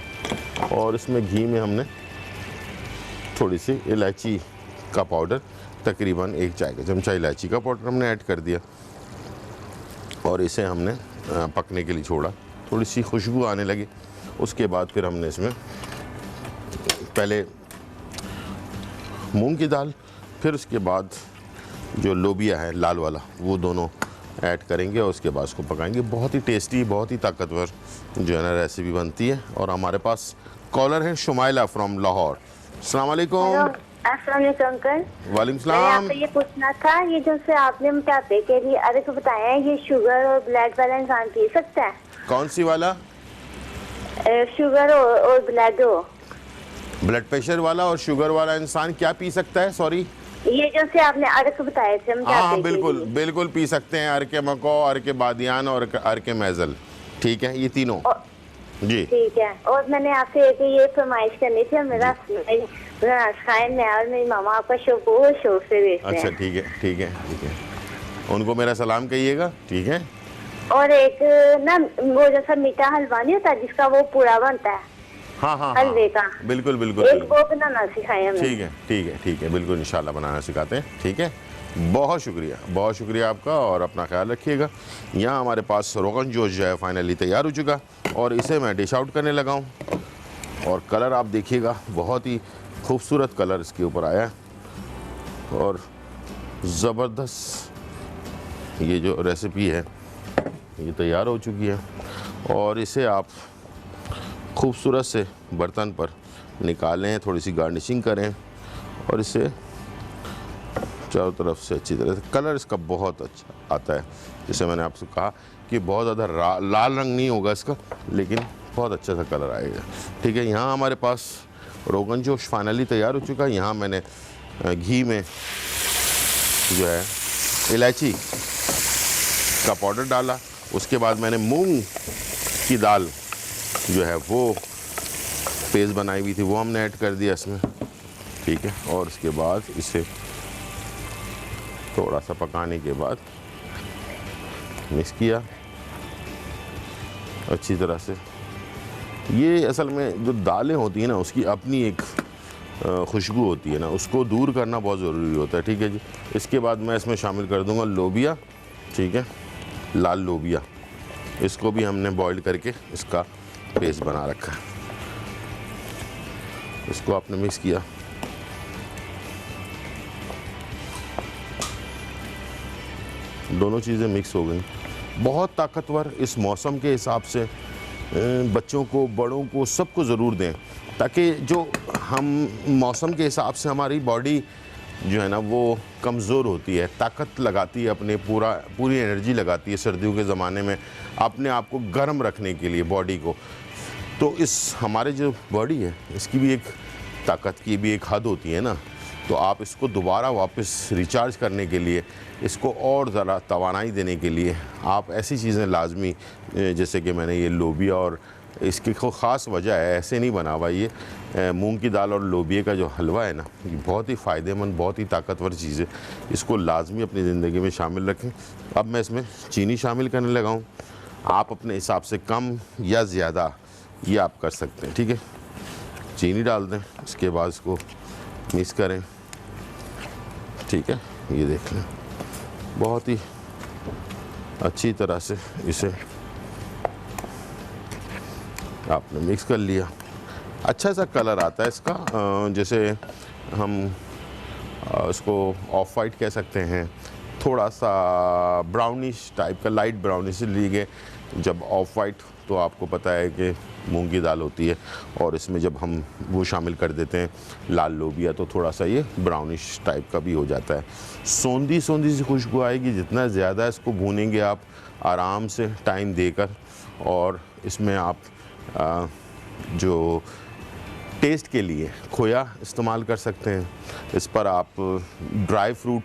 और इसमें घी में हमने थोड़ी सी इलायची का पाउडर, तकरीबन 1 चाय का चमचा इलायची का पाउडर हमने ऐड कर दिया और इसे हमने पकने के लिए छोड़ा। थोड़ी सी खुशबू आने लगी, उसके बाद फिर हमने इसमें पहले मूंग की दाल, फिर उसके बाद जो लोबिया है लाल वाला, वो दोनों ऐड करेंगे और उसके बाद उसको पकाएंगे। बहुत ही टेस्टी, बहुत ही ताकतवर जो है ना रेसिपी बनती है। और हमारे पास कॉलर है शुमाइला फ्रॉम लाहौर। अस्सलाम वालेकुम। अस्सलाम वालेकुम अंकल। वालेकुम मैं सलाम। आपसे ये पूछना था, ये जो से आपने मोटापे के लिए अर्क बताया है, ये शुगर और ब्लड वाला इंसान पी सकता है? कौन सी वाला? शुगर और ब्लड हो, ब्लड प्रेशर वाला और शुगर वाला इंसान क्या पी सकता है? सॉरी, ये जो से आपने अर्क बताए थे मोटापे हाँ के बिल्कुल लिए। बिल्कुल पी सकते हैं। अर्के मको, अर्के बादियान और अर्के मैजल। ठीक है, ये तीनों जी। ठीक है। और मैंने आपसे ये फरमाइश करनी थी, मेरा खान में और मेरी मामा आपका शो बहुत शौक से देखते हैं। अच्छा ठीक है ठीक है ठीक है, उनको मेरा सलाम कहिएगा। ठीक है। और एक ना वो जैसा मीठा हलवा नहीं होता जिसका वो पूरा बनता है, हाँ हाँ हलवे का, बिल्कुल बिल्कुल एक बिल्कुल। वो बनाना सिखाए हमें। ठीक है ठीक है ठीक है, बिल्कुल इंशाल्लाह बनाना सिखाते हैं। ठीक है, बहुत शुक्रिया आपका और अपना ख्याल रखिएगा। यहाँ हमारे पास रोगन जोश जो है फाइनली तैयार हो चुका और इसे मैं डिश आउट करने लगा हूँ। और कलर आप देखिएगा, बहुत ही खूबसूरत कलर इसके ऊपर आया है और ज़बरदस्त ये जो रेसिपी है ये तैयार हो चुकी है। और इसे आप खूबसूरत से बर्तन पर निकालें, थोड़ी सी गार्निशिंग करें और इसे चारों तरफ से अच्छी तरह से, कलर इसका बहुत अच्छा आता है। जैसे मैंने आपसे कहा कि बहुत ज़्यादा लाल रंग नहीं होगा इसका, लेकिन बहुत अच्छा सा कलर आएगा। ठीक है, यहाँ हमारे पास रोगन जोश फाइनली तैयार हो चुका है। यहाँ मैंने घी में जो है इलायची का पाउडर डाला, उसके बाद मैंने मूंग की दाल जो है वो पेस्ट बनाई हुई थी वो हमने ऐड कर दिया इसमें। ठीक है, और उसके बाद इसे थोड़ा सा पकाने के बाद मिक्स किया अच्छी तरह से। ये असल में जो दालें होती हैं ना उसकी अपनी एक खुशबू होती है ना, उसको दूर करना बहुत ज़रूरी होता है। ठीक है जी, इसके बाद मैं इसमें शामिल कर दूंगा लोबिया। ठीक है, लाल लोबिया, इसको भी हमने बॉईल करके इसका पेस्ट बना रखा है। इसको आपने मिक्स किया, दोनों चीज़ें मिक्स हो गई। बहुत ताकतवर, इस मौसम के हिसाब से बच्चों को, बड़ों को, सबको ज़रूर दें, ताकि जो हम मौसम के हिसाब से हमारी बॉडी जो है ना वो कमज़ोर होती है, ताकत लगाती है, अपने पूरी एनर्जी लगाती है सर्दियों के ज़माने में अपने आप को गर्म रखने के लिए बॉडी को। तो इस हमारे जो बॉडी है इसकी भी एक ताकत की भी एक हद होती है ना, तो आप इसको दोबारा वापस रिचार्ज करने के लिए, इसको और ज़रा तवानाई देने के लिए आप ऐसी चीज़ें लाजमी, जैसे कि मैंने ये लोबिया, और इसकी ख़ास वजह है, ऐसे नहीं बना हुआ ये मूंग की दाल और लोबिया का जो हलवा है ना, ये बहुत ही फ़ायदेमंद, बहुत ही ताकतवर चीज़ है। इसको लाजमी अपनी ज़िंदगी में शामिल रखें। अब मैं इसमें चीनी शामिल करने लगा हूँ, आप अपने हिसाब से कम या ज़्यादा ये आप कर सकते हैं। ठीक है, चीनी डाल दें, इसके बाद इसको मिक्स करें। ठीक है, ये देख लें, बहुत ही अच्छी तरह से इसे आपने मिक्स कर लिया। अच्छा सा कलर आता है इसका, जैसे हम इसको ऑफ वाइट कह सकते हैं, थोड़ा सा ब्राउनिश टाइप का, लाइट ब्राउनिश लिए। जब ऑफ वाइट तो आपको पता है कि मूंग की दाल होती है, और इसमें जब हम वो शामिल कर देते हैं लाल लोबिया तो थोड़ा सा ये ब्राउनिश टाइप का भी हो जाता है। सौंधी सौंधी सी खुशबू आएगी। जितना ज़्यादा इसको भूनेंगे आप आराम से टाइम देकर, और इसमें आप जो टेस्ट के लिए खोया इस्तेमाल कर सकते हैं, इस पर आप ड्राई फ्रूट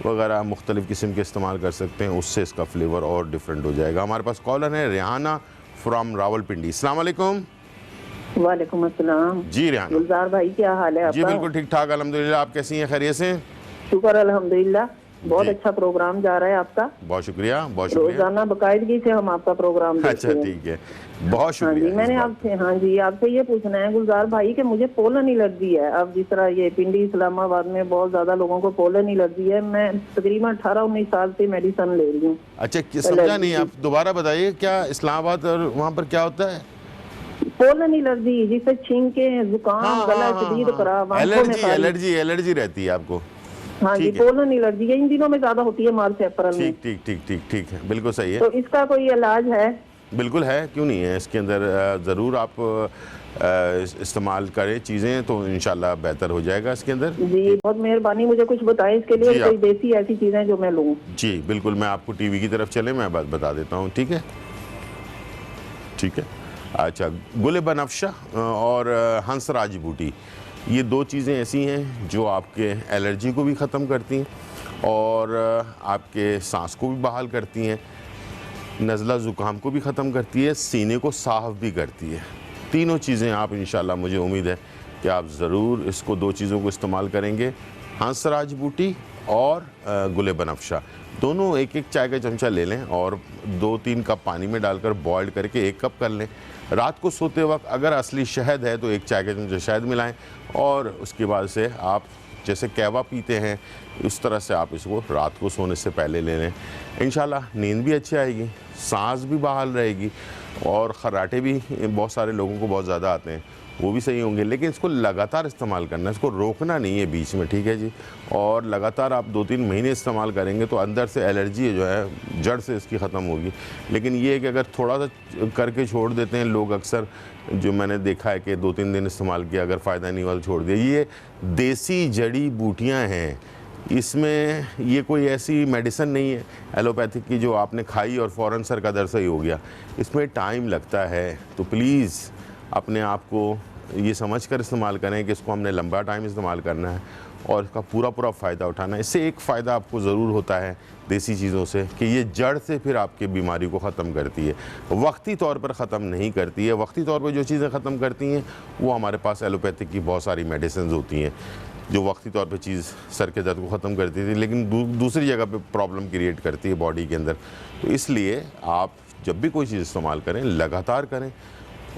वगैरह मुख्तलिफ़ किस्म के इस्तेमाल कर सकते हैं, उससे इसका फ्लेवर और डिफरेंट हो जाएगा। हमारे पास कॉलर है रेहाना फ्रॉम रावलपिंडी। अस्सलाम वालेकुम। वालेकुम अस्सलाम। जी रेहाना। गुलजार भाई क्या हाल है आपका? जी बिल्कुल ठीक ठाक अल्हम्दुलिल्लाह, आप कैसी हैं, खैरियत से? शुक्र अल्हम्दुलिल्लाह, बहुत जी। अच्छा प्रोग्राम जा रहा है आपका। बहुत शुक्रिया, बहुत शुक्रिया। रोजाना बाकायदगी से हम आपका प्रोग्राम देखते अच्छा हैं। ठीक है, बहुत हाँ शुक्रिया। जी, मैंने इस बात आपसे आपसे ये पूछना है गुलजार भाई कि मुझे पोलन एलर्जी है। अब जिस तरह ये पिंडी इस्लामाबाद में बहुत ज्यादा लोगों को पोलन एलर्जी है, मैं तकरीबन 18-19 साल से मेडिसिन ले रही हूँ। अच्छा, समझा नहीं, आप दोबारा बताइए, क्या इस्लामाबाद और वहाँ पर क्या होता है? पोलन एलर्जी, जिससे छींके, जुकाम, गला शदीद खराब, आंखों में खाली। एलर्जी रहती है आपको? हाँ जी, ठीक है। पोलन एलर्जी है, इन दिनों में ज्यादा होती है, मार्च अप्रैल में। ठीक है, बिल्कुल सही है। तो इसका कोई इलाज है? बिल्कुल है, क्यों नहीं है। इसके अंदर ज़रूर आप इस्तेमाल करें चीज़ें तो इंशाल्लाह बेहतर हो जाएगा इसके अंदर। जी बहुत मेहरबानी, मुझे कुछ बताएं इसके लिए, जी, कोई आप- देसी ऐसी चीजें जो मैं लूँ। जी बिल्कुल, मैं आपको टीवी की तरफ चले, मैं बात बता देता हूँ। ठीक है, ठीक है। अच्छा, गुल बनफशा और हंसराज बूटी, ये दो चीज़ें ऐसी हैं जो आपके एलर्जी को भी ख़त्म करती हैं और आपके सांस को भी बहाल करती हैं, नज़ला ज़ुकाम को भी ख़त्म करती है, सीने को साफ़ भी करती है। तीनों चीज़ें आप इंशाल्लाह, मुझे उम्मीद है कि आप ज़रूर इसको, दो चीज़ों को इस्तेमाल करेंगे, हंसराज बूटी और गुल बनफशा, दोनों एक एक चाय का चमचा ले लें और 2-3 कप पानी में डालकर बॉयल करके 1 कप कर लें। रात को सोते वक्त अगर असली शहद है तो 1 चाय का चमचा शहद मिलाएं, और उसके बाद से आप जैसे कहवा पीते हैं उस तरह से आप इसको रात को सोने से पहले ले लें। इंशाल्लाह नींद भी अच्छी आएगी, सांस भी बहाल रहेगी, और खर्राटे भी बहुत सारे लोगों को बहुत ज़्यादा आते हैं, वो भी सही होंगे, लेकिन इसको लगातार इस्तेमाल करना है, इसको रोकना नहीं है बीच में, ठीक है जी। और लगातार आप 2-3 महीने इस्तेमाल करेंगे तो अंदर से एलर्जी जो है जड़ से इसकी ख़त्म होगी। लेकिन ये है कि अगर थोड़ा सा करके छोड़ देते हैं लोग, अक्सर जो मैंने देखा है कि 2-3 दिन इस्तेमाल किया, अगर फ़ायदा नहीं हुआ तो छोड़ दिया। ये देसी जड़ी बूटियाँ हैं, इसमें ये कोई ऐसी मेडिसिन नहीं है एलोपैथिक की जो आपने खाई और फ़ौरन सर का दर्द सही हो गया। इसमें टाइम लगता है, तो प्लीज़ अपने आप को ये समझ कर इस्तेमाल करें कि इसको हमने लंबा टाइम इस्तेमाल करना है और इसका पूरा फ़ायदा उठाना है। इससे एक फ़ायदा आपको ज़रूर होता है देसी चीज़ों से कि ये जड़ से फिर आपकी बीमारी को ख़त्म करती है, वक्ती तौर पर ख़त्म नहीं करती है। वक्ती तौर पर जो चीज़ें ख़त्म करती हैं वो हमारे पास एलोपैथिक की बहुत सारी मेडिसिन होती हैं जो वक्ती तौर पे चीज़ सर के दर्द को ख़त्म करती थी, लेकिन दूसरी जगह पे प्रॉब्लम क्रिएट करती है बॉडी के अंदर। तो इसलिए आप जब भी कोई चीज़ इस्तेमाल करें लगातार करें,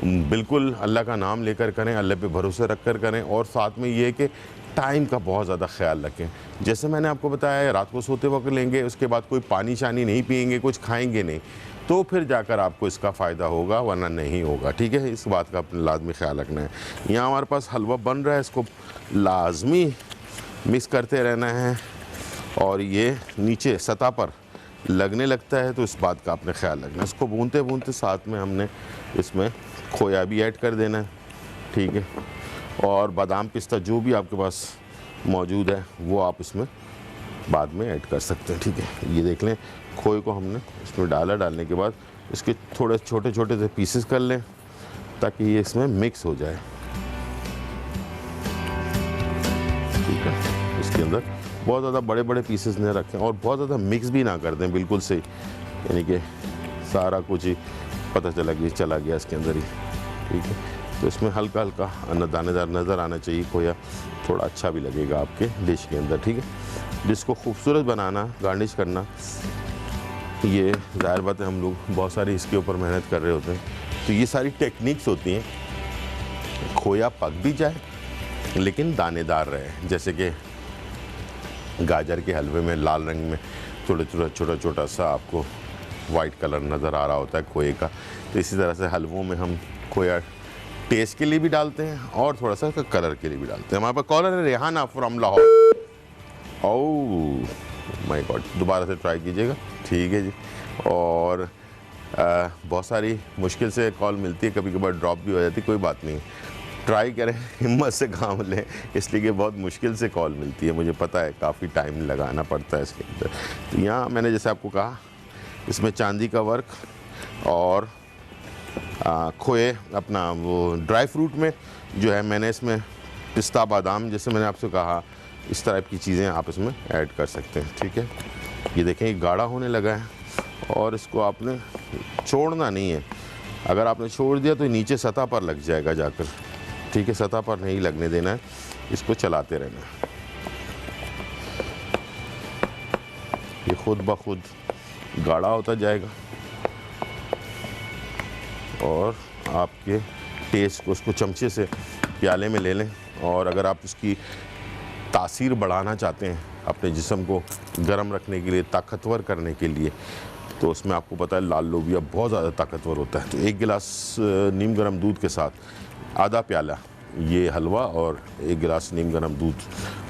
बिल्कुल अल्लाह का नाम लेकर करें, अल्लाह पे भरोसे रख कर करें, और साथ में ये है कि टाइम का बहुत ज़्यादा ख्याल रखें। जैसे मैंने आपको बताया, रात को सोते वक्त लेंगे, उसके बाद कोई पानी शानी नहीं पिएंगे, कुछ खाएंगे नहीं, तो फिर जाकर आपको इसका फ़ायदा होगा, वरना नहीं होगा, ठीक है। इस बात का अपने लाजमी ख्याल रखना है। यहाँ हमारे पास हलवा बन रहा है, इसको लाजमी मिक्स करते रहना है, और ये नीचे सतह पर लगने लगता है तो इस बात का आपने ख्याल रखना है। इसको भूनते भूनते साथ में हमने इसमें खोया भी ऐड कर देना है, ठीक है, और बादाम पिस्ता जो भी आपके पास मौजूद है वो आप इसमें बाद में ऐड कर सकते हैं, ठीक है। ये देख लें, खोए को हमने इसमें डालने के बाद इसके थोड़े छोटे छोटे से पीसेस कर लें ताकि ये इसमें मिक्स हो जाए, ठीक है। इसके अंदर बहुत ज़्यादा बड़े बड़े पीसेस न रखें और बहुत ज़्यादा मिक्स भी ना कर दें, बिल्कुल सही, यानी कि सारा कुछ ही पता चला गया इसके अंदर ही, ठीक है। तो इसमें हल्का हल्का दानेदार नज़र आना चाहिए खोया, थोड़ा अच्छा भी लगेगा आपके डिश के अंदर, ठीक है। जिसको खूबसूरत बनाना, गार्निश करना, ये ज़ाहिर बात है हम लोग बहुत सारी इसके ऊपर मेहनत कर रहे होते हैं, तो ये सारी टेक्निक्स होती हैं। खोया पक भी जाए लेकिन दानेदार रहे, जैसे कि गाजर के हलवे में लाल रंग में छोटा छोटा सा आपको वाइट कलर नज़र आ रहा होता है खोए का, तो इसी तरह से हलवों में हम खोया टेस्ट के लिए भी डालते हैं और थोड़ा सा कलर के लिए भी डालते हैं। हमारे पास कॉलर है Rehana from Lahore. Oh my God, दोबारा से ट्राई कीजिएगा, ठीक है जी। और बहुत सारी मुश्किल से कॉल मिलती है, कभी कभार ड्रॉप भी हो जाती है, कोई बात नहीं, ट्राई करें, हिम्मत से काम लें, इसलिए कि बहुत मुश्किल से कॉल मिलती है, मुझे पता है, काफ़ी टाइम लगाना पड़ता है इसके अंदर। तो यहाँ मैंने जैसे आपको कहा, इसमें चांदी का वर्क और खोए अपना वो ड्राई फ्रूट में जो है मैंने इसमें पिस्ता बादाम, जैसे मैंने आपसे कहा, इस टाइप की चीज़ें आप इसमें ऐड कर सकते हैं, ठीक है। ये देखें, ये गाढ़ा होने लगा है और इसको आपने छोड़ना नहीं है, अगर आपने छोड़ दिया तो नीचे सतह पर लग जाएगा जाकर, ठीक है, सतह पर नहीं लगने देना है, इसको चलाते रहना है। ये खुद ब खुद गाढ़ा होता जाएगा और आपके टेस्ट को, उसको चमचे से प्याले में ले लें, और अगर आप उसकी तासीर बढ़ाना चाहते हैं अपने जिस्म को गर्म रखने के लिए, ताकतवर करने के लिए, तो उसमें आपको पता है लाल लोबिया बहुत ज़्यादा ताकतवर होता है। तो 1 गिलास नीम गर्म दूध के साथ आधा प्याला ये हलवा और 1 गिलास नीम गर्म दूध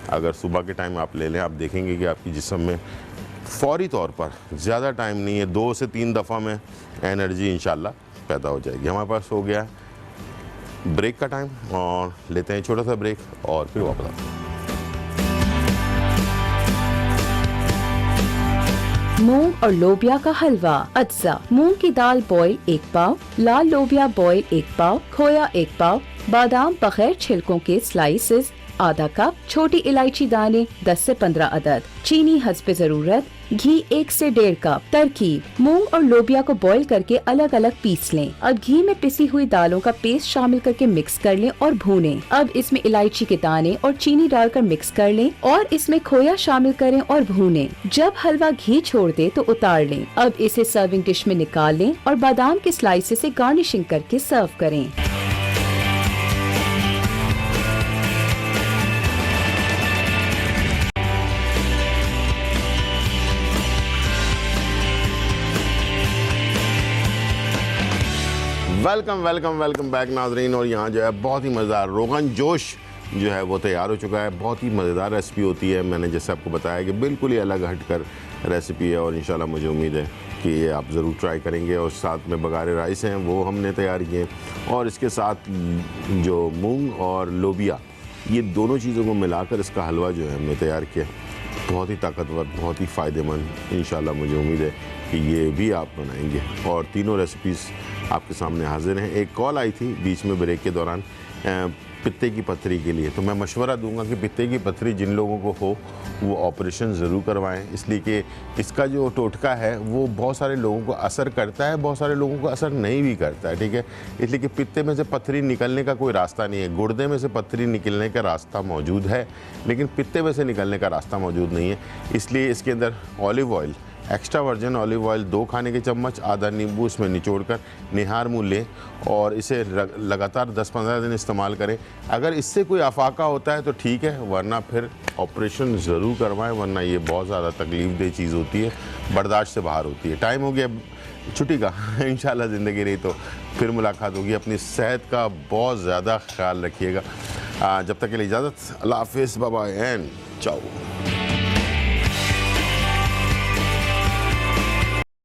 अगर सुबह के टाइम आप ले लें, आप देखेंगे कि आपकी जिस्म में फौरी तौर पर, ज़्यादा टाइम नहीं है, 2 से 3 दफ़ा में एनर्जी इंशाल्लाह पैदा हो जाएगी। हमारे पास हो गया ब्रेक का टाइम और लेते हैं छोटा सा ब्रेक और फिर वापस आते हैं। मूंग और लोबिया का हलवा। अज्जा: मूंग की दाल बॉयल 1 पाव, लाल लोबिया बॉयल 1 पाव, खोया 1 पाव, बादाम बगैर छिलकों के स्लाइसेस आधा कप, छोटी इलायची दाने 10 से 15 अदद, चीनी हस्बे जरूरत, घी 1 से 1.5 कप। तरकीब: मूंग और लोबिया को बॉईल करके अलग अलग पीस लें। अब घी में पिसी हुई दालों का पेस्ट शामिल करके मिक्स कर लें और भूनें। अब इसमें इलायची के दाने और चीनी डालकर मिक्स कर लें और इसमें खोया शामिल करें और भूनें। जब हलवा घी छोड़ दे तो उतार लें। अब इसे सर्विंग डिश में निकाल लें और बादाम के स्लाइसेस से गार्निशिंग करके सर्व करें। वेलकम बैक नाजरीन। और यहाँ जो है बहुत ही मज़ेदार रोगन जोश जो है वो तैयार हो चुका है। बहुत ही मज़ेदार रेसिपी होती है। मैंने जैसे आपको बताया कि बिल्कुल ही अलग हटकर रेसिपी है और इंशाल्लाह मुझे उम्मीद है कि ये आप ज़रूर ट्राई करेंगे। और साथ में बगारे राइस हैं वो हमने तैयार किए और इसके साथ जो मूंग और लोबिया, ये दोनों चीज़ों को मिलाकर इसका हलवा जो है हमने तैयार किया। बहुत ही ताकतवर, बहुत ही फ़ायदेमंद। इंशाल्लाह मुझे उम्मीद है कि ये भी आप बनाएंगे। और तीनों रेसिपीज़ आपके सामने हाजिर हैं। एक कॉल आई थी बीच में ब्रेक के दौरान पित्ते की पथरी के लिए, तो मैं मशवरा दूंगा कि पित्ते की पथरी जिन लोगों को हो वो ऑपरेशन ज़रूर करवाएं, इसलिए कि इसका जो टोटका है वो बहुत सारे लोगों को असर करता है, बहुत सारे लोगों को असर नहीं भी करता है। ठीक है, इसलिए कि पित्ते में से पथरी निकलने का कोई रास्ता नहीं है। गुर्दे में से पथरी निकलने का रास्ता मौजूद है, लेकिन पित्ते में से निकलने का रास्ता मौजूद नहीं है। इसलिए इसके अंदर olive oil, extra virgin olive oil 2 खाने के चम्मच, आधा नींबू इसमें निचोड़कर निहार मुँह लें और इसे लगातार 10-15 दिन इस्तेमाल करें। अगर इससे कोई अफाका होता है तो ठीक है, वरना फिर ऑपरेशन ज़रूर करवाएं, वरना ये बहुत ज़्यादा तकलीफ़ देह चीज़ होती है, बर्दाश्त से बाहर होती है। टाइम हो गया छुट्टी का। इंशाल्लाह ज़िंदगी रही तो फिर मुलाकात होगी। अपनी सेहत का बहुत ज़्यादा ख्याल रखिएगा। जब तक के लिए इजाज़त, अल्लाह हाफ़िज़, बाय बाय एंड चाओ।